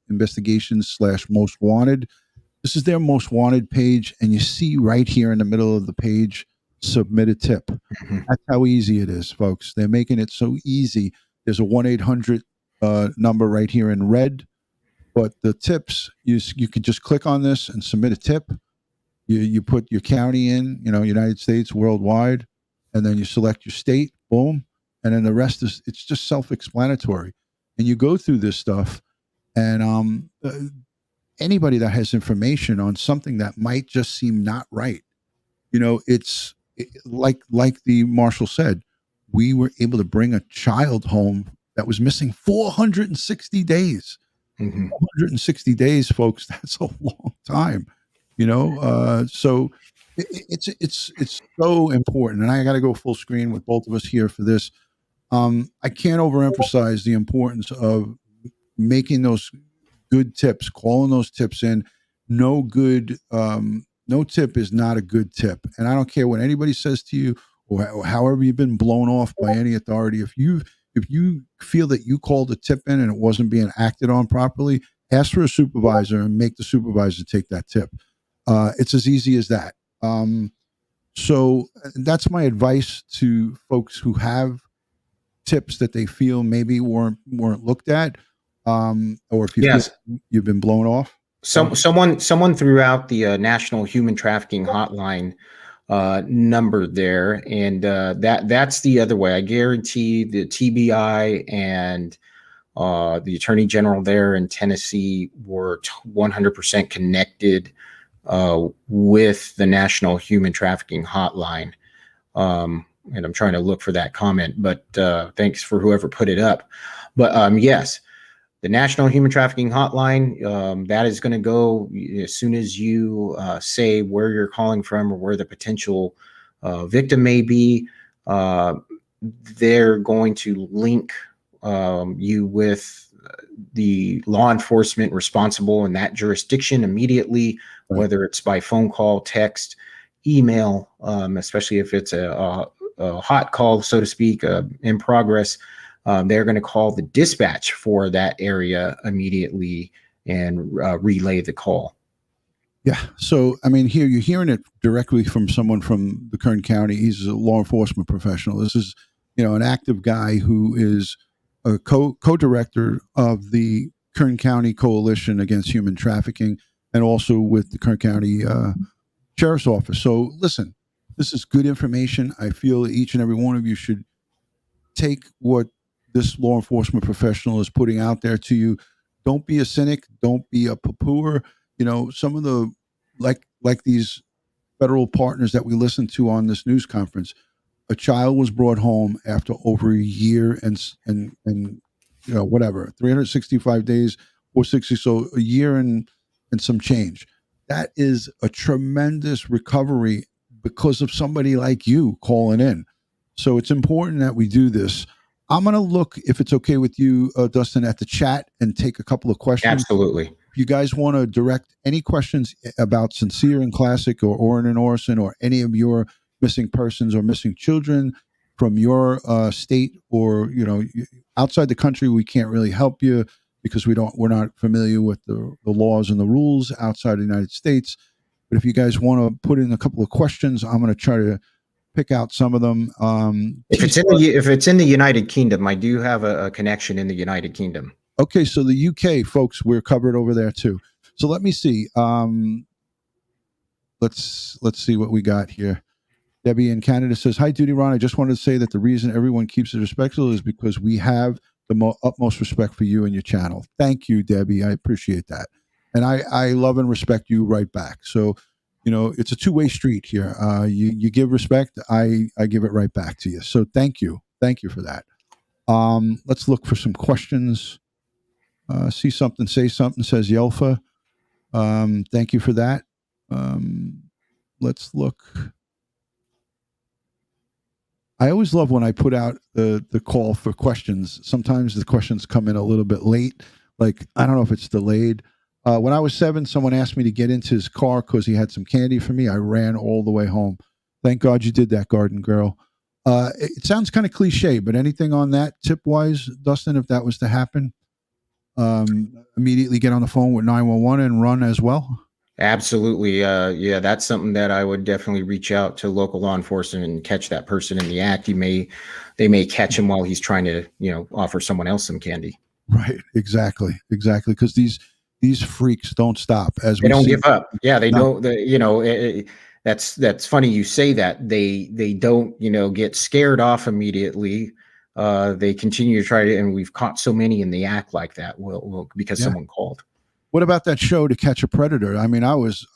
/investigations/most wanted. This is their most wanted page, and you see right here in the middle of the page, submit a tip. Mhm. That's how easy it is, folks. They're making it so easy. There's a 1-800 number right here in red, but the tips, you can just click on this and submit a tip. You put your county in, United States, worldwide, and then you select your state, boom, and then the rest it's just self-explanatory. And you go through this stuff, and anybody that has information on something that might just seem not right, like the marshal said, we were able to bring a child home that was missing 460 days. Mhm. 460 days, folks. That's a long time. So it's so important, and I got to go full screen with both of us here for this. I can't overemphasize the importance of making those good tips, calling those tips in. No tip is not a good tip, and I don't care what anybody says to you or however you've been blown off by any authority. If you feel that you called a tip in and it wasn't being acted on properly, ask for a supervisor and make the supervisor take that tip. It's as easy as that. So that's my advice to folks who have tips that they feel maybe weren't looked at, or if you Yes. feel you've been blown off. Someone threw out the National Human Trafficking Hotline number there, and that's the other way. I guarantee the TBI and the Attorney General there in Tennessee were 100% connected with the National Human Trafficking Hotline. And I'm trying to look for that comment, but thanks for whoever put it up. But yes, the National Human Trafficking Hotline, that is going to go as soon as you say where you're calling from or where the potential victim may be. They're going to link you with the law enforcement responsible in that jurisdiction immediately, Right. whether it's by phone call, text, email, especially if it's a hot call, so to speak, in progress. They're going to call the dispatch for that area immediately and relay the call. Yeah. So, I mean, here you're hearing it directly from someone from the Kern County. He's a law enforcement professional. This is, an active guy who is a co-director of the Kern County Coalition Against Human Trafficking, and also with the Kern County Sheriff's Office. So, listen, this is good information. I feel that each and every one of you should take what this law enforcement professional is putting out there to you. Don't be a cynic. Don't be a poo-pooer. Some of the like these federal partners that we listen to on this news conference. A child was brought home after over a year and whatever, 365 days or 60, so a year and some change. That is a tremendous recovery because of somebody like you calling in. So it's important that we do this. I'm going to look, if it's okay with you, Dustin, at the chat and take a couple of questions. Absolutely. If you guys want to direct any questions about Sincere and Classic or Orrin and Orson or any of your missing persons or missing children from your state or outside the country, we can't really help you because we're not familiar with the laws and the rules outside the United States. But if you guys want to put in a couple of questions, I'm going to try to pick out some of them. If it's in the United Kingdom, I do have a connection in the United Kingdom. Okay, so the UK folks, we're covered over there too. So let me see. Let's see what we got here. Debbie in Canada says, "Hi, Duty Ron. I just wanted to say that the reason everyone keeps it respectful is because we have the utmost respect for you and your channel." Thank you, Debbie. I appreciate that. And I love and respect you right back. So, it's a two-way street here. You give respect, I give it right back to you. So thank you. Thank you for that. Let's look for some questions. See something, say something, says Yelfa. Thank you for that. Let's look. I always love when I put out the call for questions. Sometimes the questions come in a little bit late. Like, I don't know if it's delayed. When I was 7, someone asked me to get into his car because he had some candy for me. I ran all the way home. Thank God you did that, Garden Girl. It sounds kind of cliche, but anything on that tip-wise, Dustin, if that was to happen, immediately get on the phone with 911 and run as well? Absolutely. Yeah, that's something that I would definitely reach out to local law enforcement and catch that person in the act. They may catch him while he's trying to, offer someone else some candy. Right. Exactly. Because these freaks don't stop. They don't give up. Yeah, they don't. That's funny you say that. They don't, get scared off immediately. They continue to try to, and we've caught so many in the act like that. Because someone called. What about that show To Catch a Predator? I mean, I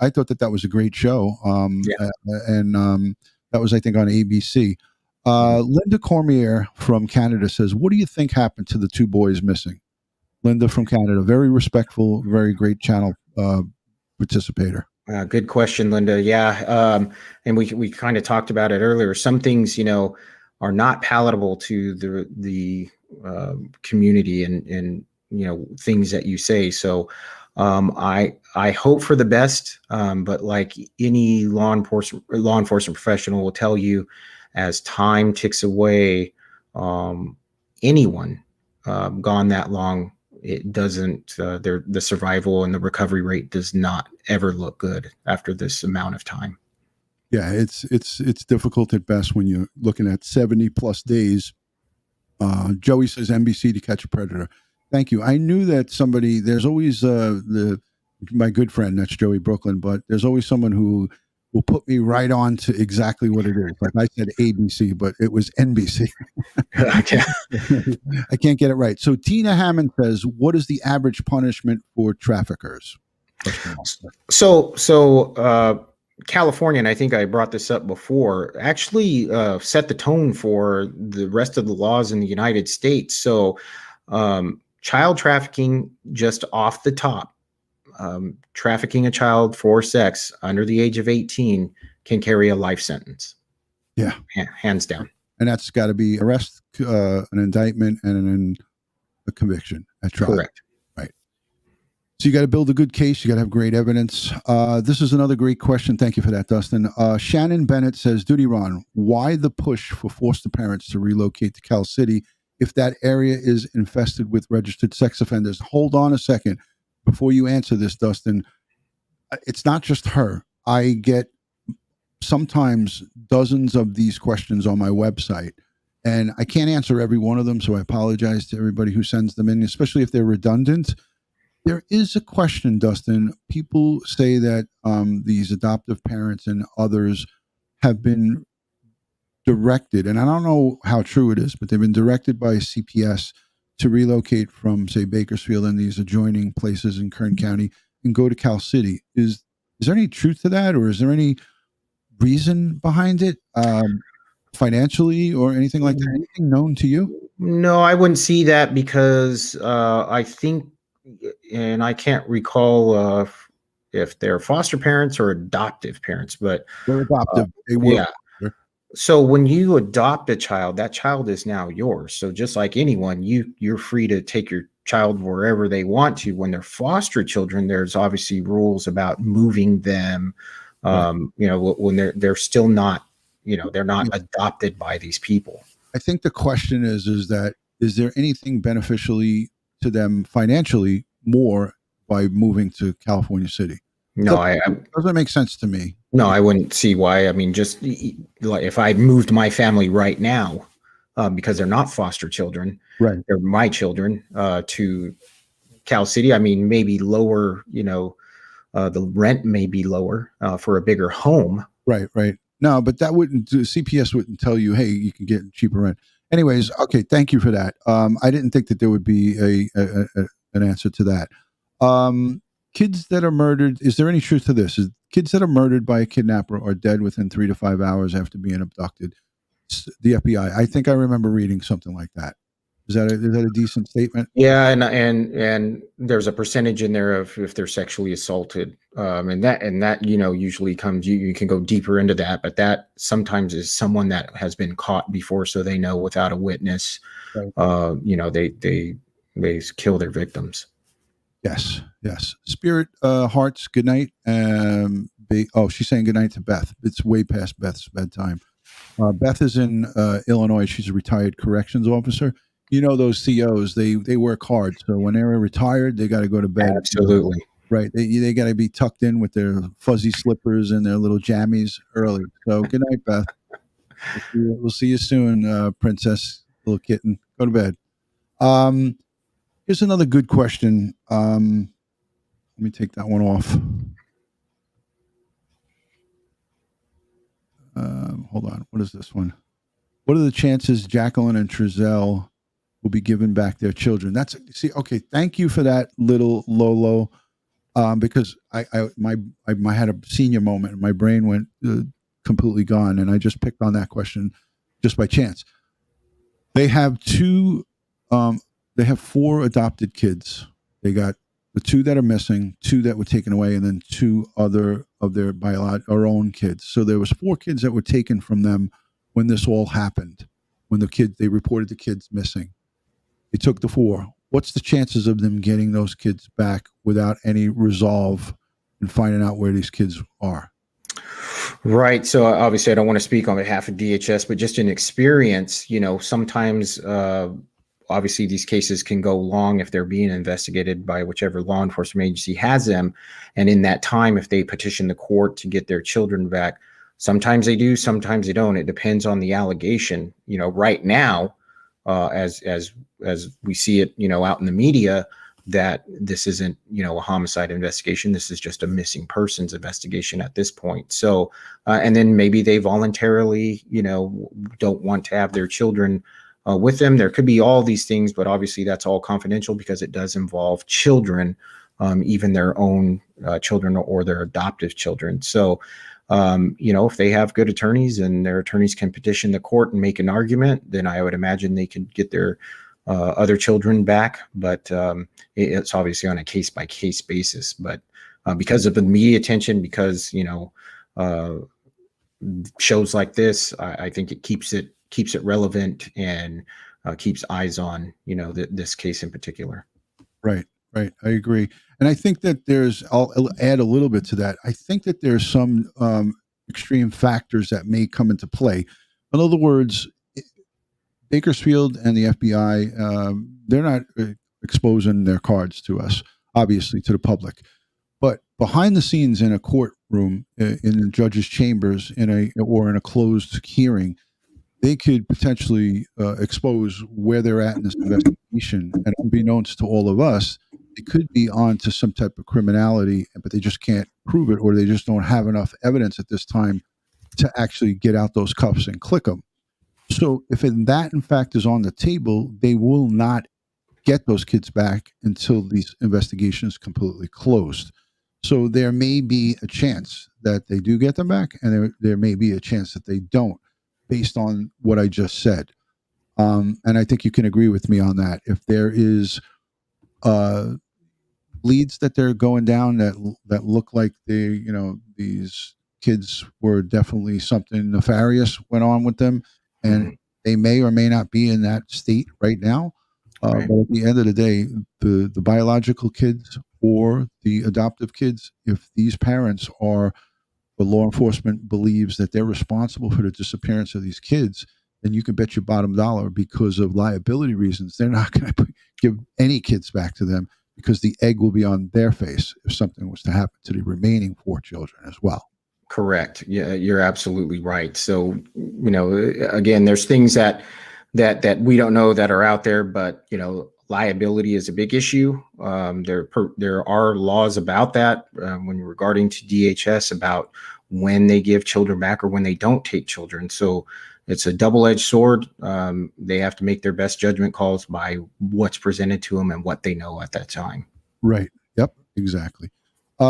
thought that was a great show. And that was, I think, on ABC. Linda Cormier from Canada says, "What do you think happened to the 2 boys missing?" Linda from Canada, very respectful, very great channel participator. Good question, Linda. Yeah. And we kind of talked about it earlier. Some things, are not palatable to the community and things that you say. So I hope for the best. But like any law enforcement professional will tell you, as time ticks away, anyone gone that long, it doesn't, the survival and the recovery rate does not ever look good after this amount of time. Yeah, it's difficult at best when you're looking at 70 plus days. Joey says NBC To Catch a Predator. Thank you. I knew that there's always my good friend, that's Joey Brooklyn, but there's always someone who will put me right on to exactly what it is. Like I said ABC, but it was NBC. I can't get it right. So Tina Hammond says, "What is the average punishment for traffickers?" So California, and I think I brought this up before, actually set the tone for the rest of the laws in the United States. So child trafficking, just off the top, trafficking a child for sex under the age of 18 can carry a life sentence. Yeah. Hands down. And that's got to be arrest, an indictment, and a conviction at trial. Correct. Right. So you got to build a good case. You got to have great evidence. This is another great question. Thank you for that, Dustin. Shannon Bennett says, "Duty Ron, why the push for foster parents to relocate to Cal City if that area is infested with registered sex offenders?" Hold on a second. Before you answer this, Dustin, it's not just her. I get sometimes dozens of these questions on my website, and I can't answer every one of them, so I apologize to everybody who sends them in, especially if they're redundant. There is a question, Dustin. People say that these adoptive parents and others have been directed, and I don't know how true it is, but they've been directed by CPS to relocate from, say, Bakersfield and these adjoining places in Kern County and go to Cal City. Is there any truth to that, or is there any reason behind it, financially or anything like that? Anything known to you? No, I wouldn't see that because I think, and I can't recall if they're foster parents or adoptive parents, but they're adoptive. They were. Yeah. So when you adopt a child, that child is now yours. So just like anyone, you're free to take your child wherever they want to. When they're foster children, there's obviously rules about moving them. When they're still not, they're not adopted by these people. I think the question is there anything beneficially to them financially more by moving to California City? No, doesn't make sense to me. No, I wouldn't see why. I mean, just like if I moved my family right now, because they're not foster children, right? They're my children, to Cal City. I mean, maybe lower, the rent may be lower for a bigger home. Right. No, but that wouldn't do. CPS wouldn't tell you, hey, you can get cheaper rent. Anyways, okay, thank you for that. I didn't think that there would be an answer to that. Kids that are murdered, is there any truth to this? Is kids that are murdered by a kidnapper are dead within 3 to 5 hours after being abducted? The FBI. I think I remember reading something like that. Is that a decent statement? Yeah, and there's a percentage in there of if they're sexually assaulted, and that usually comes. You can go deeper into that, but that sometimes is someone that has been caught before, so they know without a witness, right. They kill their victims. Yes. Spirit Hearts. Good night. She's saying good night to Beth. It's way past Beth's bedtime. Beth is in Illinois. She's a retired corrections officer. You know, those COs, they work hard. So when they're retired, they got to go to bed. Absolutely. Right. They got to be tucked in with their fuzzy slippers and their little jammies early. So good night, Beth. We'll see you soon, princess, little kitten. Go to bed. Here's another good question. Let me take that one off. Hold on. What is this one? What are the chances Jacqueline and Trezell will be given back their children? Okay. Thank you for that, little Lolo. Because I had a senior moment and my brain went completely gone, and I just picked on that question just by chance. They have they have 4 adopted kids. They got the 2 that are missing, 2 that were taken away, and then 2 other of their own kids. So there was 4 kids that were taken from them when this all happened. When they reported the kids missing, they took the 4. What's the chances of them getting those kids back without any resolve and finding out where these kids are? Right. So obviously I don't want to speak on behalf of DHS, but just in experience, sometimes obviously these cases can go long if they're being investigated by whichever law enforcement agency has them. And in that time, if they petition the court to get their children back, sometimes they do, sometimes they don't. It depends on the allegation. Right now, as we see it, out in the media, that this isn't, a homicide investigation. This is just a missing persons investigation at this point. So, and then maybe they voluntarily, don't want to have their children with them. There could be all these things, but obviously that's all confidential because it does involve children, even their own children or their adoptive children. So, if they have good attorneys and their attorneys can petition the court and make an argument, then I would imagine they could get their other children back. But it's obviously on a case-by-case basis. But because of the media attention, because, shows like this, I think it keeps it relevant and keeps eyes on, this case in particular. Right. I agree. And I think that I'll add a little bit to that. I think that there's some extreme factors that may come into play. In other words, Bakersfield and the FBI, they're not exposing their cards to us, obviously, to the public. But behind the scenes in a courtroom, in the judge's chambers, or in a closed hearing, they could potentially expose where they're at in this investigation. And unbeknownst to all of us, it could be on to some type of criminality, but they just can't prove it, or they just don't have enough evidence at this time to actually get out those cuffs and click them. So if that, in fact, is on the table, they will not get those kids back until these investigations completely closed. So there may be a chance that they do get them back, and there may be a chance that they don't, based on what I just said. And I think you can agree with me on that. If there is leads that they're going down that look like these kids were definitely something nefarious went on with them, and they may or may not be in that state right now. Right. But at the end of the day, the biological kids or the adoptive kids, if these parents are, the law enforcement believes that they're responsible for the disappearance of these kids, then you can bet your bottom dollar, because of liability reasons, they're not going to give any kids back to them, because the egg will be on their face if something was to happen to the remaining 4 children as well. Correct. Yeah, you're absolutely right. So, again, there's things that we don't know that are out there, but, liability is a big issue. There are laws about that when regarding to DHS about when they give children back or when they don't take children. So it's a double-edged sword. They have to make their best judgment calls by what's presented to them and what they know at that time. Right. Yep. Exactly.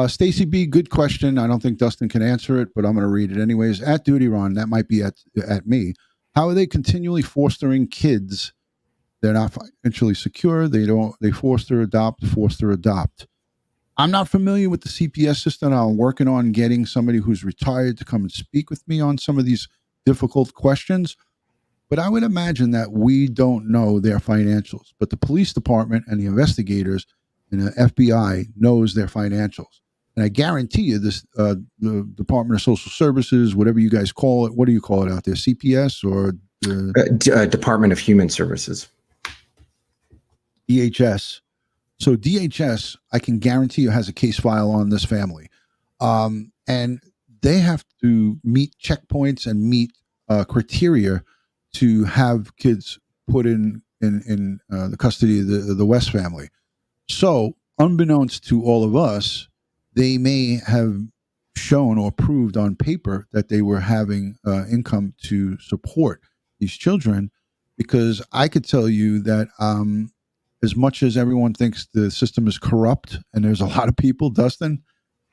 Stacy B, good question. I don't think Dustin can answer it, but I'm going to read it anyways. At Dutyron, that might be at me. How are they continually fostering kids? They're not financially secure. They foster adopt. I'm not familiar with the CPS system. I'm working on getting somebody who's retired to come and speak with me on some of these difficult questions. But I would imagine that we don't know their financials, but the police department and the investigators and the FBI knows their financials. And I guarantee you this, the Department of Social Services, whatever you guys call it, what do you call it out there? CPS or Department of Human Services. DHS. So DHS, I can guarantee you, has a case file on this family. And they have to meet checkpoints and meet criteria to have kids put in the custody of the West family. So unbeknownst to all of us, they may have shown or proved on paper that they were having income to support these children, because I could tell you that as much as everyone thinks the system is corrupt, and there's a lot of people, Dustin,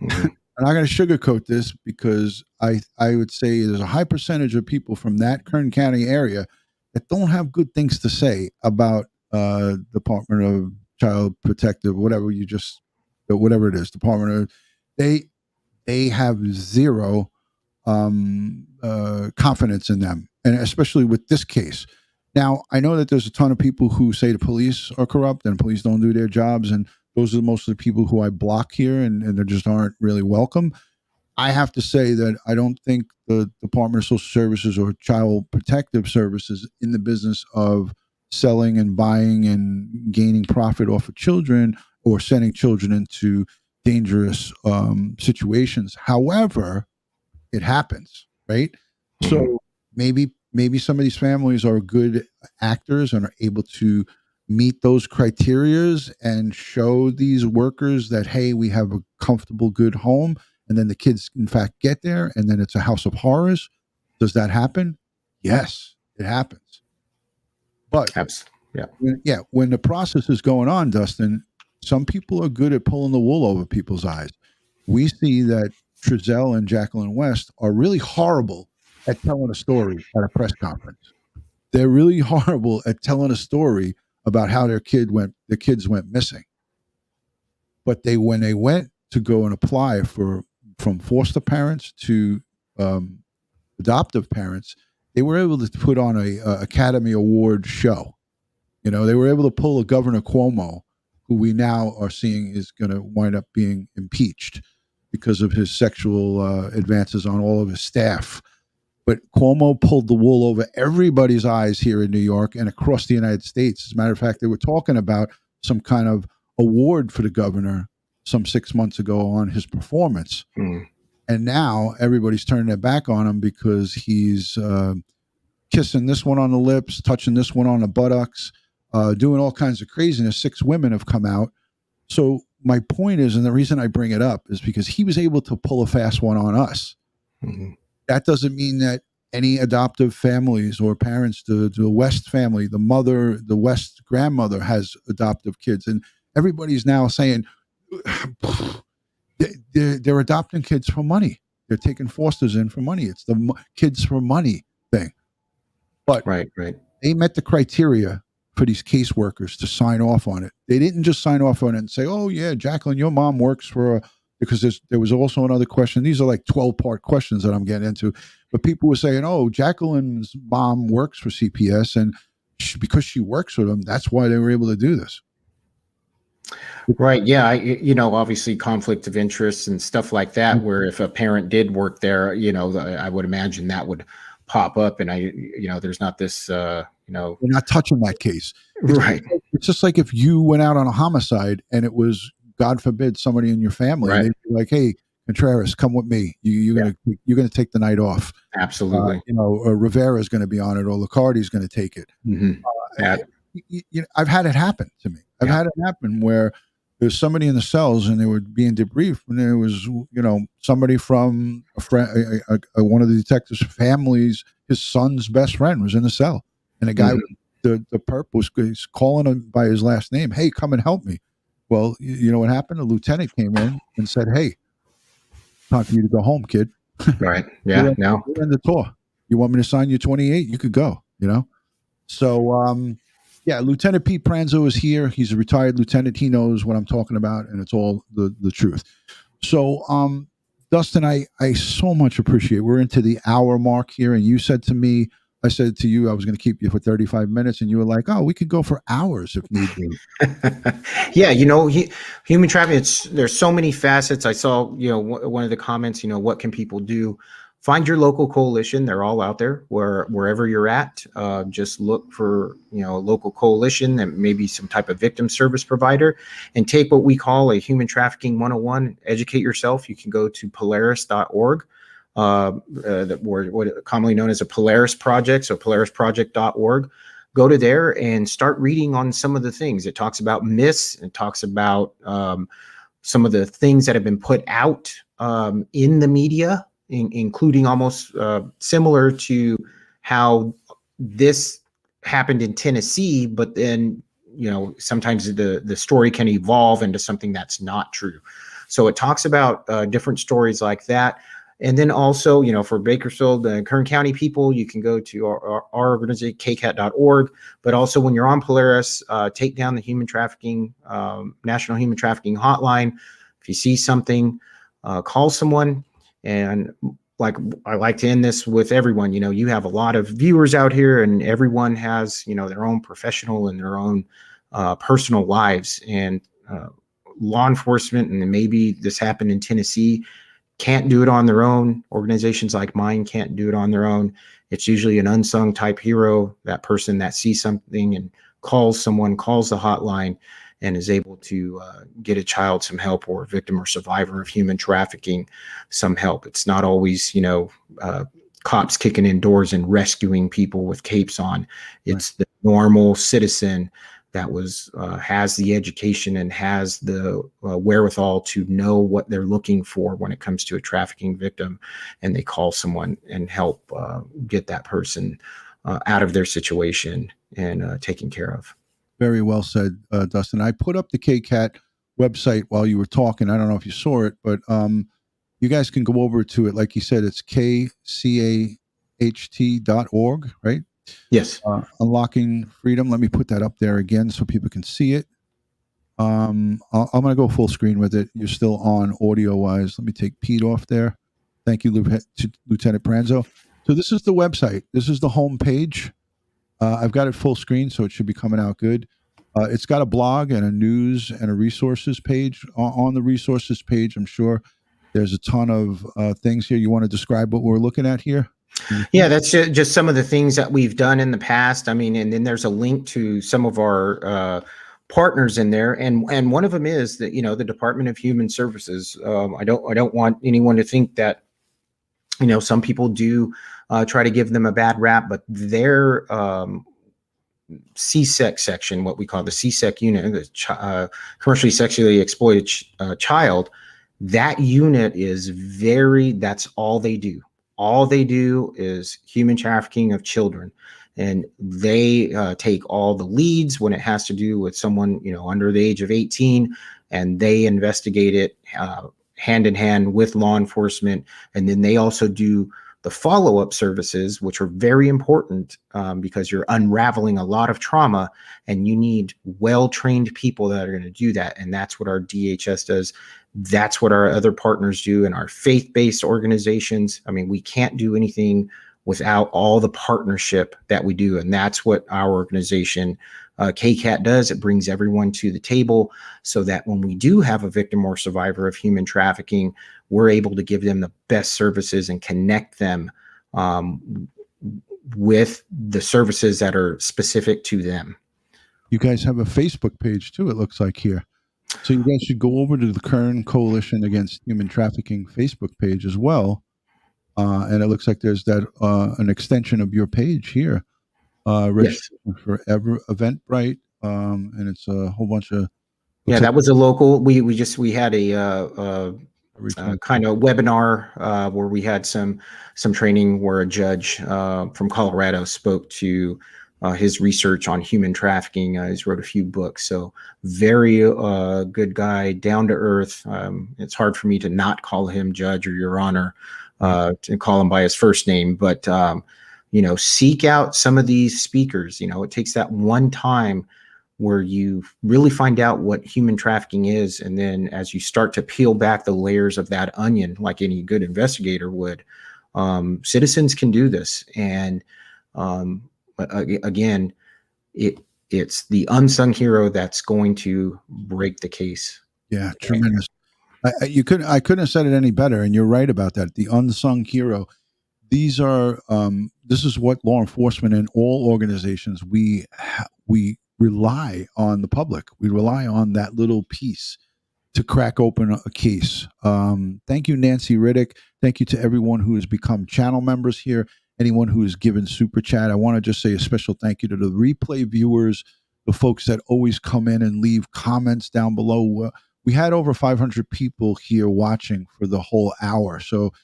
and I'm going to sugarcoat this because I would say there's a high percentage of people from that Kern County area that don't have good things to say about Department of Child Protective, whatever it is, Department of, they have zero confidence in them, and especially with this case. Now, I know that there's a ton of people who say the police are corrupt and police don't do their jobs, and those are most of the people who I block here, and they just aren't really welcome. I have to say that I don't think the Department of Social Services or Child Protective Services in the business of selling and buying and gaining profit off of children or sending children into dangerous situations. However, it happens, right? Mm-hmm. So maybe some of these families are good actors and are able to meet those criterias and show these workers that, hey, we have a comfortable, good home. And then the kids, in fact, get there, and then it's a house of horrors. Does that happen? Yes, it happens. But when the process is going on, Dustin, some people are good at pulling the wool over people's eyes. We see that Trezell and Jacqueline West are really horrible at telling a story at a press conference. They're really horrible at telling a story about how their kids went missing. But when they went to go and apply from foster parents to adoptive parents, they were able to put on a Academy Award show. You know, they were able to pull a Governor Cuomo, who we now are seeing is going to wind up being impeached because of his sexual advances on all of his staff. But Cuomo pulled the wool over everybody's eyes here in New York and across the United States. As a matter of fact, they were talking about some kind of award for the governor some 6 months ago on his performance. And now everybody's turning their back on him because he's kissing this one on the lips, touching this one on the buttocks, doing all kinds of craziness. 6 women have come out. So my point is, and the reason I bring it up is because he was able to pull a fast one on us. Mm-hmm. That doesn't mean that any adoptive families or parents, the West family, the West grandmother has adoptive kids. And everybody's now saying they're adopting kids for money. They're taking fosters in for money. It's the kids for money thing. But right. They met the criteria for these caseworkers to sign off on it. They didn't just sign off on it and say, oh, yeah, Jacqueline, your mom works for because there was also another question. These are like 12-part questions that I'm getting into. But people were saying, oh, Jacqueline's mom works for CPS, and because she works for them, that's why they were able to do this. Right. Yeah. Obviously conflict of interest and stuff like that, mm-hmm. where if a parent did work there, I would imagine that would pop up. And there's not this, we're not touching that case. Right. It's just like if you went out on a homicide and it was, God forbid, somebody in your family, right. They'd be like, hey, Contreras, come with me. You're gonna take the night off. Absolutely. Rivera is going to be on it, or Licardi is going to take it. Mm-hmm. I've had it happen to me. I've had it happen where there's somebody in the cells, and they were being debriefed, and there was, somebody from a friend, one of the detectives' families, his son's best friend was in the cell, and a guy, the perp was calling him by his last name. Hey, come and help me. Well, you know what happened? A lieutenant came in and said, "Hey, time for you to go home, kid." Right. Yeah. No. You're in the tour. You want me to sign you 28? You could go. So, yeah, Lieutenant Pete Pranzo is here. He's a retired lieutenant. He knows what I'm talking about, and it's all the truth. So, Dustin, I so much appreciate. We're into the hour mark here, and you said to me, I said to you, I was going to keep you for 35 minutes, and you were like, "Oh, we could go for hours if need be." Yeah, human trafficking. There's so many facets. I saw, one of the comments. What can people do? Find your local coalition. They're all out there wherever you're at. Just look for, a local coalition and maybe some type of victim service provider, and take what we call a human trafficking 101. Educate yourself. You can go to polaris.org, what commonly known as a Polaris Project. So polarisproject.org. Go to there and start reading on some of the things. It talks about myths. It talks about some of the things that have been put out in the media, including almost similar to how this happened in Tennessee, but then, sometimes the story can evolve into something that's not true. So it talks about different stories like that. And then also, for Bakersfield and Kern County people, you can go to our organization, KCAHT.org. But also when you're on Polaris, take down the National Human Trafficking Hotline. If you see something, call someone. And I like to end this with everyone. You have a lot of viewers out here, and everyone has, their own professional and their own personal lives. And law enforcement, and maybe this happened in Tennessee, can't do it on their own. Organizations like mine can't do it on their own. It's usually an unsung type hero, that person that sees something and calls the hotline, and is able to get a child some help, or a victim or survivor of human trafficking some help. It's not always, cops kicking in doors and rescuing people with capes on. It's the normal citizen that has the education and has the wherewithal to know what they're looking for when it comes to a trafficking victim, and they call someone and help get that person out of their situation and taken care of. Very well said, Dustin. I put up the KCAHT website while you were talking. I don't know if you saw it, but you guys can go over to it. Like you said, it's KCAHT.org, right? Yes. Unlocking Freedom. Let me put that up there again so people can see it. I'm going to go full screen with it. You're still on audio-wise. Let me take Pete off there. Thank you, Lieutenant Pranzo. So this is the website. This is the home page. I've got it full screen, so it should be coming out good. It's got a blog and a news and a resources page. On the resources page, I'm sure there's a ton of things here. You want to describe what we're looking at here? Yeah, that's just some of the things that we've done in the past. I mean, and then there's a link to some of our partners in there, and one of them is that the Department of Human Services. I don't want anyone to think that some people do try to give them a bad rap, but their CSEC section, what we call the CSEC unit, the commercially sexually exploited child, that unit is that's all they do. All they do is human trafficking of children, and they take all the leads when it has to do with someone under the age of 18, and they investigate it hand in hand with law enforcement. And then they also do the follow-up services, which are very important because you're unraveling a lot of trauma, and you need well-trained people that are going to do that. And that's what our DHS does. That's what our other partners do, and our faith-based organizations. I mean, we can't do anything without all the partnership that we do. And that's what our organization, KCAHT, does. It brings everyone to the table so that when we do have a victim or survivor of human trafficking, we're able to give them the best services and connect them with the services that are specific to them. You guys have a Facebook page too, it looks like here. So you guys should go over to the Kern Coalition Against Human Trafficking Facebook page as well. And it looks like there's an extension of your page here. Registration for Eventbrite. And it's a whole bunch of Yeah, that was a local. We had a Return. kind of webinar where we had some training where a judge from Colorado spoke to his research on human trafficking. He's wrote a few books, so very good guy, down to earth. It's hard for me to not call him Judge or Your Honor, to call him by his first name, but seek out some of these speakers. It takes that one time where you really find out what human trafficking is. And then as you start to peel back the layers of that onion, like any good investigator would, citizens can do this. And again, it's the unsung hero that's going to break the case. Yeah, tremendous. I couldn't have said it any better. And you're right about that. The unsung hero. These are, this is what law enforcement and all organizations, we rely on the public. We rely on that little piece to crack open a case. Thank you, Nancy Riddick. Thank you to everyone who has become channel members here. Anyone who has given super chat. I want to just say a special thank you to the replay viewers, the folks that always come in and leave comments down below. We had over 500 people here watching for the whole hour. So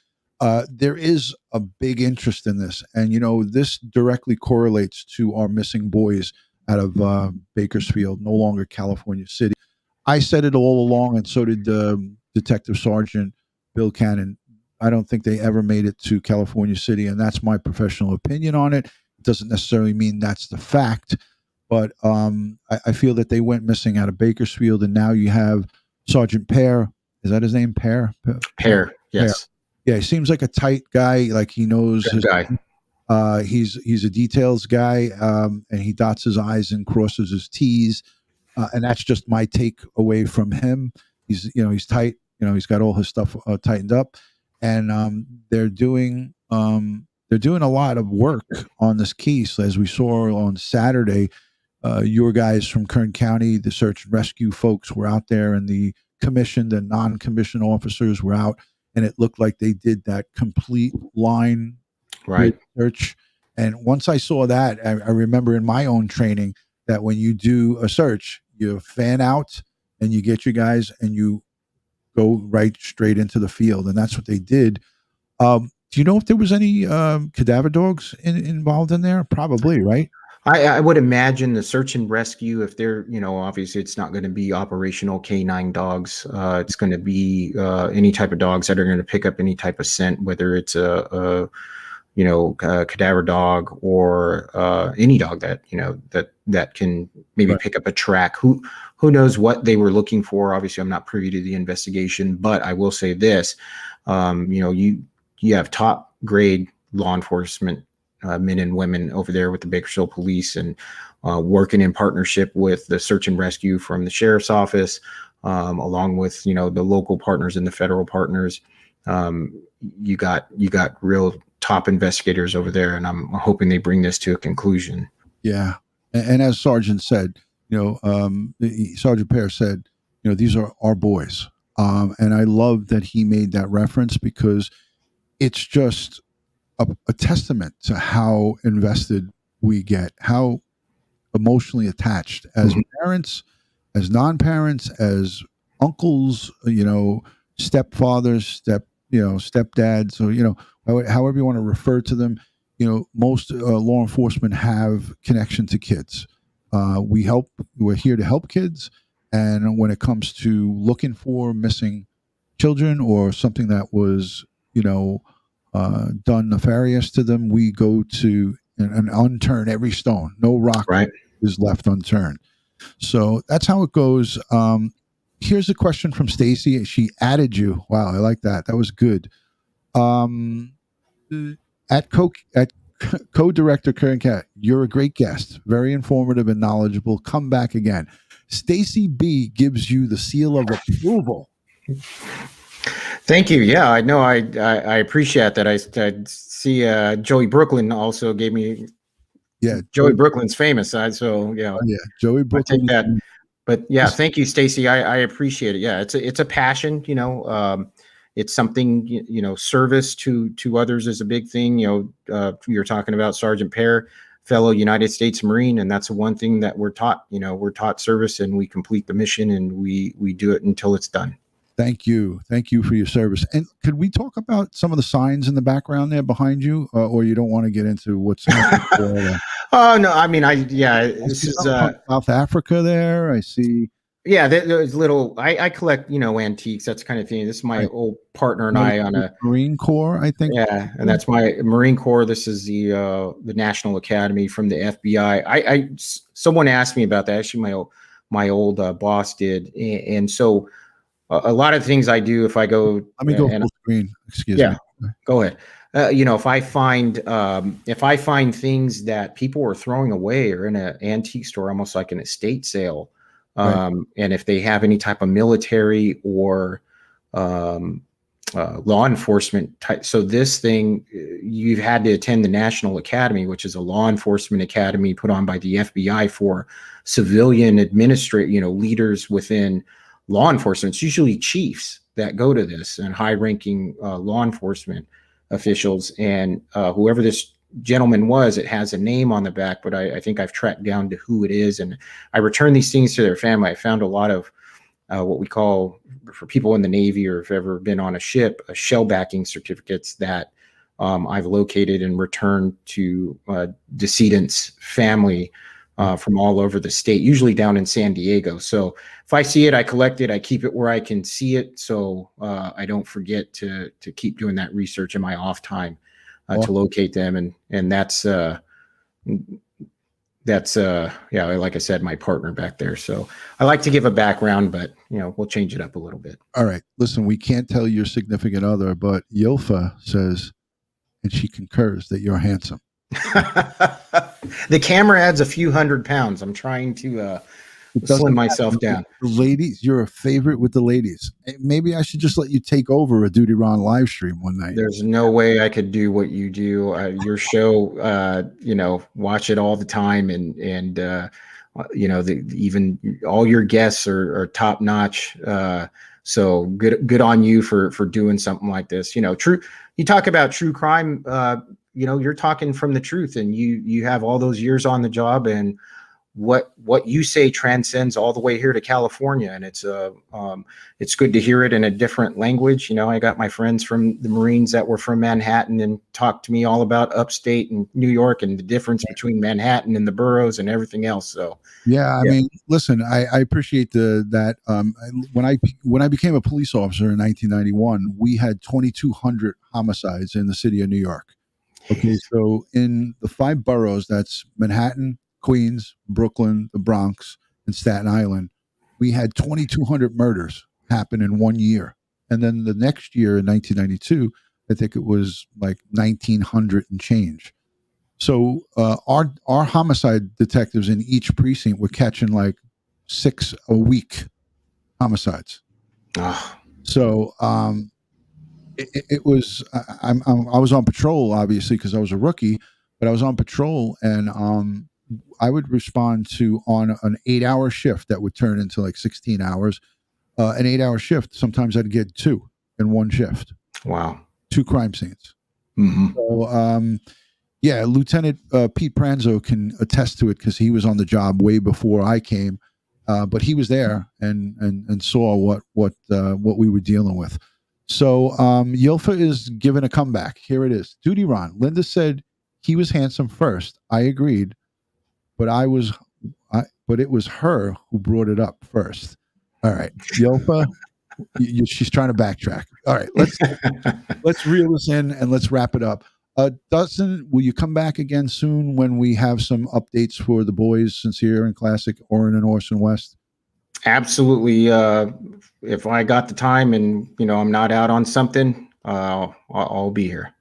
there is a big interest in this. And, this directly correlates to our missing boys out of Bakersfield, no longer California City. I said it all along, and so did Detective Sergeant Bill Cannon. I don't think they ever made it to California City, and that's my professional opinion on it. It doesn't necessarily mean that's the fact, but I feel that they went missing out of Bakersfield, and now you have Sergeant Pear. Is that his name, Pear? Pear, yes. Yeah, he seems like a tight guy, like he knows Good his guy. He's a details guy, and he dots his I's and crosses his T's, and that's just my take away from him. He's tight. He's got all his stuff tightened up, and they're doing a lot of work on this case, as we saw on Saturday. Your guys from Kern County, the search and rescue folks, were out there, and the commissioned and non-commissioned officers were out, and it looked like they did that complete line search. And once I saw that, I remember in my own training that when you do a search, you fan out and you get your guys and you go right straight into the field. And that's what they did. Do you know if there was any cadaver dogs involved in there? Probably, right? I would imagine the search and rescue, if they're, obviously it's not going to be operational canine dogs. It's going to be any type of dogs that are going to pick up any type of scent, whether it's a cadaver dog or any dog that, that can maybe pick up a track. Who knows what they were looking for? Obviously, I'm not privy to the investigation, but I will say this, you have top grade law enforcement men and women over there with the Bakersfield Police, and working in partnership with the search and rescue from the sheriff's office, along with, the local partners and the federal partners. You got real top investigators over there, and I'm hoping they bring this to a conclusion. Yeah. And as Sergeant said, Sergeant Pear said, these are our boys. And I love that he made that reference, because it's just a testament to how invested we get, how emotionally attached as parents, as non-parents, as uncles, stepfathers, stepdads, or, however you want to refer to them. Most law enforcement have connection to kids. We're here to help kids. And when it comes to looking for missing children or something that was, done nefarious to them, we go to and unturn every stone. No rock is left unturned. So that's how it goes. Here's a question from Stacy. She added you. Wow, I like that. That was good. At Co Director Kern County, you're a great guest, very informative and knowledgeable. Come back again. Stacy B gives you the seal of approval. Thank you. Yeah, I know. I appreciate that. I see Joey Brooklyn also gave me. Yeah, Joey Brooklyn's famous. So yeah. Yeah, Joey Brooklyn. I take that. But yeah, thank you, Stacy. I appreciate it. Yeah, it's a passion. It's something. Service to others is a big thing. You're talking about Sergeant Pear. fellow United States Marine, and that's the one thing that we're taught. We're taught service, and we complete the mission, and we do it until it's done. Thank you for your service. And could we talk about some of the signs in the background there behind you, or you don't want to get into what's happening? Oh no, I mean, this is South Africa there. I see. Yeah, there's little. I collect, antiques, that's kind of thing. This is my old partner and I on a Marine Corps, I think. Yeah, and that's my Marine Corps. This is the National Academy from the FBI. Someone asked me about that. Actually, my old boss did, and so a lot of things I do if I go. Let me go full screen. Excuse me. Go ahead. If I find things that people are throwing away or in an antique store, almost like an estate sale. And if they have any type of military or law enforcement type, so this thing, you've had to attend the National Academy, which is a law enforcement academy put on by the FBI for civilian leaders within law enforcement. It's usually chiefs that go to this and high-ranking law enforcement officials. And whoever this gentleman was, it has a name on the back, but I think I've tracked down to who it is, and I return these things to their family. I found a lot of what we call, for people in the Navy or if ever been on a ship, shell backing certificates that I've located and returned to decedent's family from all over the state, usually down in San Diego. So if I see it, I collect it, I keep it where I can see it, so I don't forget to keep doing that research in my off time. To locate them, and that's like I said, my partner back there. So I like to give a background, but we'll change it up a little bit. All right, listen, we can't tell your significant other, but Yilfa says, and she concurs, that you're handsome. The camera adds a few 100 pounds. I'm trying to slim myself down. The ladies, you're a favorite with the ladies. Maybe I should just let you take over a Dutyron live stream one night. There's no way I could do what you do. Your show, watch it all the time, and even all your guests are top notch. So good on you for doing something like this. True. You talk about true crime. You're talking from the truth, and you have all those years on the job, and what you say transcends all the way here to California, and it's good to hear it in a different language. I got my friends from the Marines that were from Manhattan and talked to me all about upstate and New York and the difference between Manhattan and the boroughs and everything else. So I mean, listen, I appreciate that. When I became a police officer in 1991, we had 2,200 homicides in the city of New York. Okay, so in the 5 boroughs, that's Manhattan, Queens, Brooklyn, the Bronx, and Staten Island, we had 2,200 murders happen in 1 year. And then the next year in 1992, I think it was like 1,900 and change. So our homicide detectives in each precinct were catching like 6 a week homicides. So it was, I was on patrol, obviously, because I was a rookie, but I was on patrol, and I would respond to, on an 8-hour shift that would turn into like 16 hours, an 8-hour shift. Sometimes I'd get 2 in one shift. Wow. 2 crime scenes. Mm-hmm. So, Lieutenant Pete Pranzo can attest to it, because he was on the job way before I came, but he was there and saw what we were dealing with. So Yilfa is giving a comeback. Here it is. Dutyron. Linda said he was handsome first. I agreed. But but it was her who brought it up first. All right, Yilfa, she's trying to backtrack. All right, let's reel this in and let's wrap it up. Dustin, will you come back again soon when we have some updates for the boys, Sincere and Classic, Orrin and Orson West? Absolutely. If I got the time and I'm not out on something, I'll be here.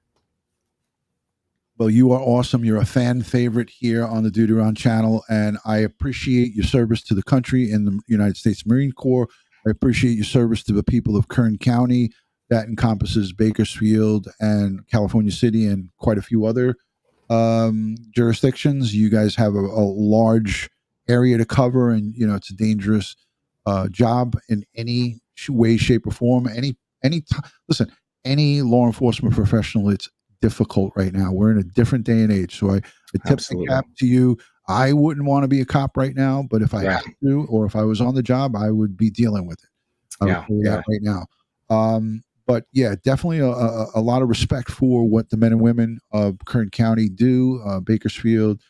Well, you are awesome. You're a fan favorite here on the Dutyron channel, and I appreciate your service to the country in the United States Marine Corps. I appreciate your service to the people of Kern County. That encompasses Bakersfield and California City and quite a few other jurisdictions. You guys have a large area to cover, and it's a dangerous job in any way, shape, or form. Any law enforcement professional, it's difficult right now. We're in a different day and age. So I tip the Absolutely. cap to you. I wouldn't want to be a cop right now, but if I Yeah. had to, or if I was on the job, I would be dealing with it. I would Yeah, tell you yeah. that right now. But yeah, definitely a lot of respect for what the men and women of Kern County do, Bakersfield,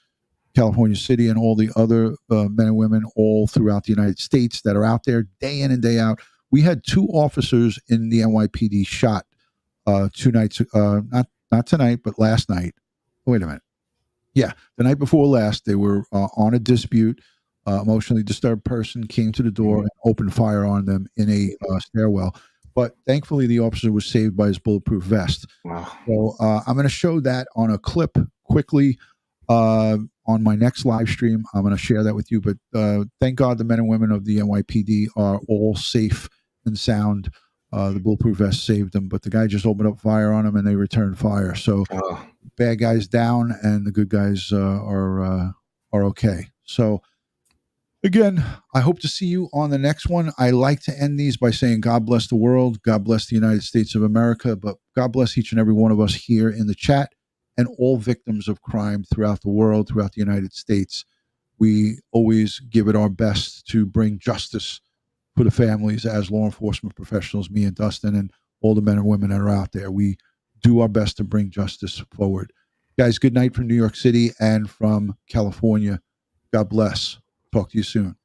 California City, and all the other men and women all throughout the United States that are out there day in and day out. We had 2 officers in the NYPD shot 2 nights, not tonight, but last night. Wait a minute. Yeah, the night before last, they were on a dispute. Emotionally disturbed person came to the door and opened fire on them in a stairwell. But thankfully, the officer was saved by his bulletproof vest. Wow. So I'm going to show that on a clip quickly on my next live stream. I'm going to share that with you. But thank God the men and women of the NYPD are all safe and sound. The bulletproof vest saved them, but the guy just opened up fire on them and they returned fire. So bad guys down and the good guys are okay. So again, I hope to see you on the next one. I like to end these by saying God bless the world, God bless the United States of America, but God bless each and every one of us here in the chat and all victims of crime throughout the world, throughout the United States. We always give it our best to bring justice for the families as law enforcement professionals, me and Dustin and all the men and women that are out there. We do our best to bring justice forward. Guys, good night from New York City and from California. God bless. Talk to you soon.